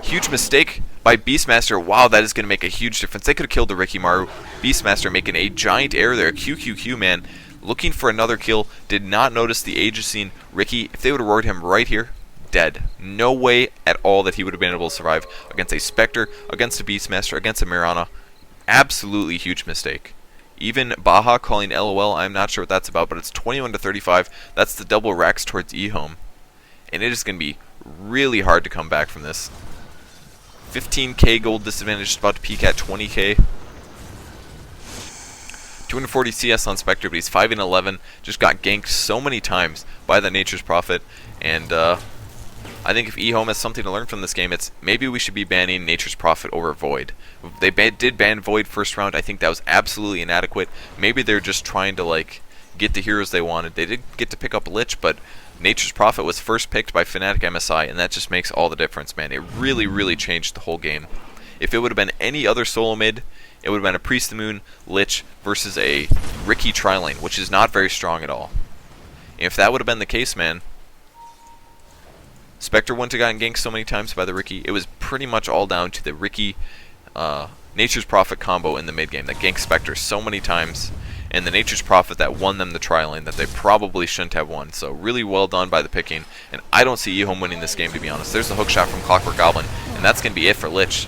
Huge mistake by Beastmaster. Wow, that is going to make a huge difference. They could have killed the Riki Maru. Beastmaster making a giant error there. QQQ, man. Looking for another kill. Did not notice the Aegisine Riki. If they would have roared him right here, dead. No way at all that he would have been able to survive against a Spectre, against a Beastmaster, against a Mirana. Absolutely huge mistake. Even Baja calling LOL, I'm not sure what that's about, but it's 21 to 35. That's the double Rax towards EHOME. And it is going to be really hard to come back from this. 15k gold disadvantage, just about to peak at 20k. 240 CS on Spectre, but he's 5 and 11. Just got ganked so many times by the Nature's Prophet. And I think if EHOME has something to learn from this game, it's maybe we should be banning Nature's Prophet over Void. They did ban Void first round. I think that was absolutely inadequate. Maybe they're just trying to like get the heroes they wanted. They did get to pick up Lich, but Nature's Prophet was first picked by FnaticMSI, and that just makes all the difference, man. It really, really changed the whole game. If it would have been any other solo mid, it would have been a Priest of the Moon, Lich, versus a Riki tri-lane, which is not very strong at all. And if that would have been the case, man, Spectre wouldn't have gotten ganked so many times by the Riki. It was pretty much all down to the Riki Nature's Prophet combo in the mid game that ganked Spectre so many times. And the Nature's Prophet that won them the tri-lane that they probably shouldn't have won. So really well done by the picking. And I don't see EHOME winning this game, to be honest. There's the hook shot from Clockwork Goblin. And that's going to be it for Lich.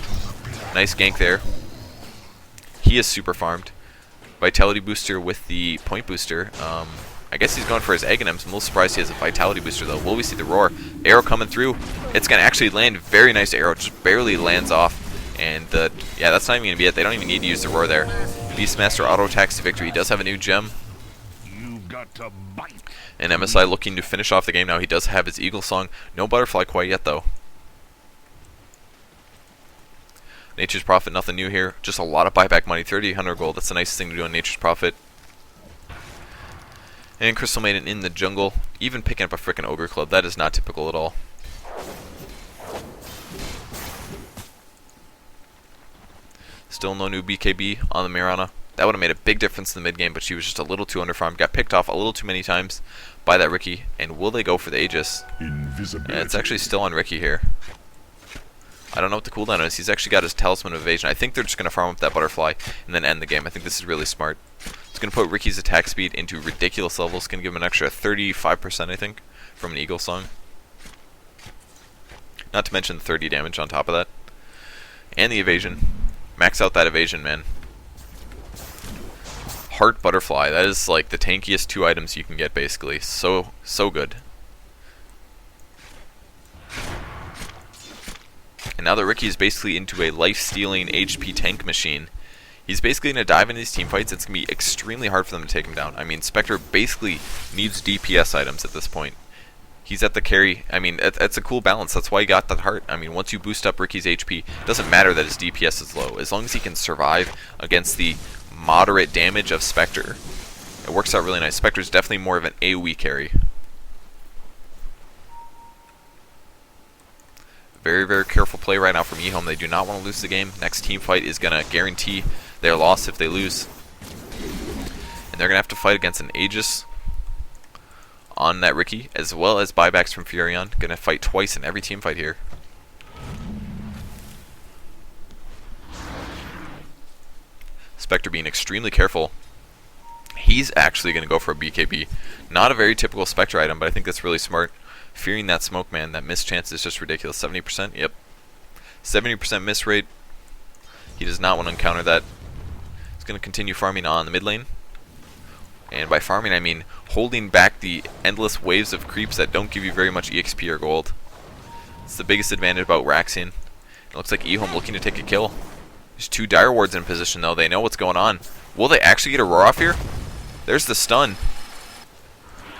Nice gank there. He is super farmed. Vitality booster with the point booster. I guess he's going for his Aghanims. I'm a little surprised he has a Vitality booster, though. Will we see the roar? Arrow coming through. It's going to actually land. Very nice arrow. Just barely lands off. And yeah, that's not even going to be it. They don't even need to use the roar there. Beastmaster auto attacks to victory. He does have a new gem. You've got to bite. And MSI looking to finish off the game now. He does have his Eagle Song. No Butterfly quite yet, though. Nature's Prophet, nothing new here. Just a lot of buyback money. 3,800 gold. That's the nicest thing to do on Nature's Prophet. And Crystal Maiden in the jungle. Even picking up a frickin' Ogre Club. That is not typical at all. Still no new BKB on the Mirana. That would have made a big difference in the mid game, but she was just a little too underfarmed. Got picked off a little too many times by that Riki. And will they go for the Aegis? Invisibility. It's actually still on Riki here. I don't know what the cooldown is. He's actually got his Talisman of Evasion. I think they're just going to farm up that Butterfly and then end the game. I think this is really smart. It's going to put Ricky's attack speed into ridiculous levels. It's going to give him an extra 35%, I think, from an Eagle Song. Not to mention the 30 damage on top of that. And the evasion. Max out that evasion, man. Heart Butterfly. That is like the tankiest 2 items you can get, basically. So good. And now that Ricky is basically into a life-stealing HP tank machine, he's basically going to dive into these team fights. It's going to be extremely hard for them to take him down. I mean, Spectre basically needs DPS items at this point. He's at the carry. I mean, that's a cool balance. That's why he got that heart. I mean, once you boost up Ricky's HP, it doesn't matter that his DPS is low. As long as he can survive against the moderate damage of Spectre, it works out really nice. Spectre's definitely more of an AoE carry. Very, very careful play right now from EHOME. They do not want to lose the game. Next team fight is going to guarantee their loss if they lose. And they're going to have to fight against an Aegis on that Ricky, as well as buybacks from Furion. Going to fight twice in every team fight here. Spectre being extremely careful. He's actually going to go for a BKB. Not a very typical Spectre item, but I think that's really smart. Fearing that smoke, man, that miss chance is just ridiculous. 70%, yep. 70% miss rate. He does not want to encounter that. He's going to continue farming on the mid lane. And by farming, I mean holding back the endless waves of creeps that don't give you very much EXP or gold. It's the biggest advantage about Raxian. It looks like EHOME looking to take a kill. There's 2 Dire Wards in position, though. They know what's going on. Will they actually get a roar off here? There's the stun.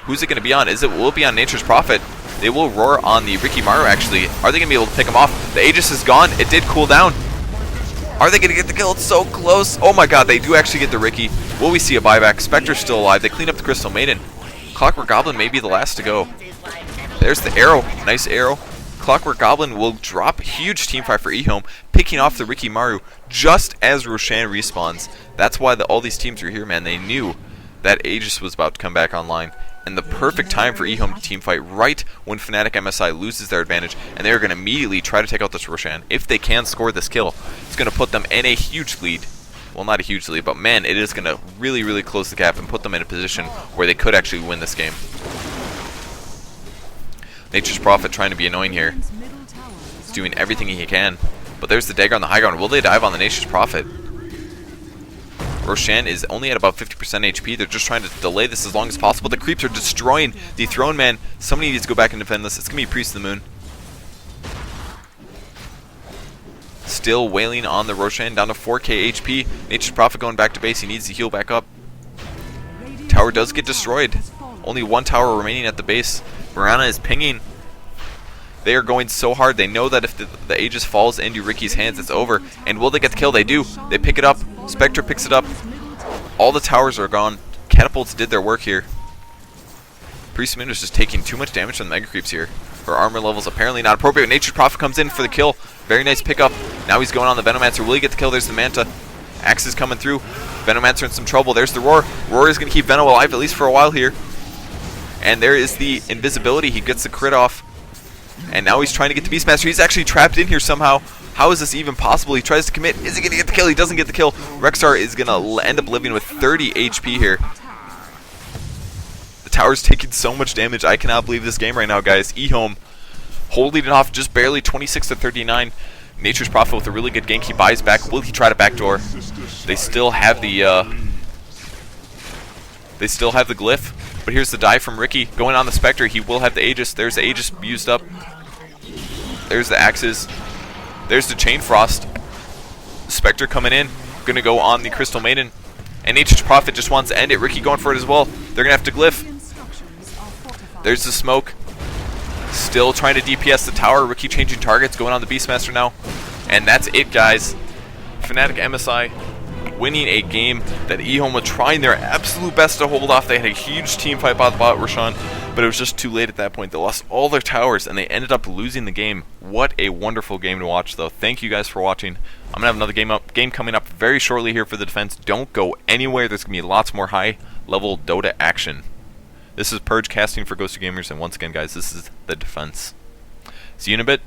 Who's it going to be on? Will it be on Nature's Prophet? They will roar on the Ricky Maru, actually. Are they going to be able to pick him off? The Aegis is gone. It did cool down. Are they going to get the kill? It's so close. Oh my god, they do actually get the Ricky. Will we see a buyback? Spectre's still alive. They clean up the Crystal Maiden. Clockwork Goblin may be the last to go. There's the arrow. Nice arrow. Clockwork Goblin will drop. Huge teamfight for EHOME, picking off the Ricky Maru just as Roshan respawns. That's why all these teams are here, man. They knew that Aegis was about to come back online. And the perfect time for EHOME to teamfight right when FnaticMSI loses their advantage, and they're going to immediately try to take out this Roshan. If they can score this kill, it's going to put them in a huge lead. Well, not a huge lead, but man, it is going to really, really close the gap and put them in a position where they could actually win this game. Nature's Prophet trying to be annoying here. He's doing everything he can. But there's the dagger on the high ground. Will they dive on the Nature's Prophet? Roshan is only at about 50% HP. They're just trying to delay this as long as possible. The creeps are destroying the Throne Man. Somebody needs to go back and defend this. It's going to be Priest of the Moon. Still wailing on the Roshan, down to 4k HP. Nature's Prophet going back to base. He needs to heal back up. Tower does get destroyed. Only 1 tower remaining at the base. Mirana is pinging. They are going so hard. They know that if the Aegis falls into Ricky's hands, it's over. And will they get the kill? They do. They pick it up. Spectre picks it up. All the towers are gone. Catapults did their work here. Priest of the Moon is just taking too much damage from the Mega Creeps here. Her armor level's apparently not appropriate. Nature's Prophet comes in for the kill. Very nice pickup. Now he's going on the Venomancer. Will he get the kill? There's the Manta. Axe is coming through. Venomancer in some trouble. There's the Roar. Roar is going to keep Veno alive, at least for a while here. And there is the invisibility. He gets the crit off. And now he's trying to get the Beastmaster. He's actually trapped in here somehow. How is this even possible? He tries to commit. Is he going to get the kill? He doesn't get the kill. Rexar is going to end up living with 30 HP here. The tower's taking so much damage. I cannot believe this game right now, guys. EHOME holding it off just barely, 26 to 39. Nature's Prophet with a really good gank. He buys back. Will he try to backdoor? They still have the glyph. But here's the dive from Ricky. Going on the Spectre. He will have the Aegis. There's the Aegis used up. There's the axes. There's the Chain Frost. Spectre coming in. Going to go on the Crystal Maiden. And Nature's Prophet just wants to end it. Ricky going for it as well. They're going to have to glyph. There's the smoke. Still trying to DPS the tower. Ricky changing targets. Going on the Beastmaster now. And that's it, guys. FnaticMSI winning a game that EHOME was trying their absolute best to hold off. They had a huge team fight by the bot Roshan, but it was just too late at that point. They lost all their towers, and they ended up losing the game. What a wonderful game to watch, though. Thank you guys for watching. I'm going to have another game coming up very shortly here for the defense. Don't go anywhere. There's going to be lots more high-level Dota action. This is Purge casting for Ghost of Gamers, and once again, guys, this is the defense. See you in a bit.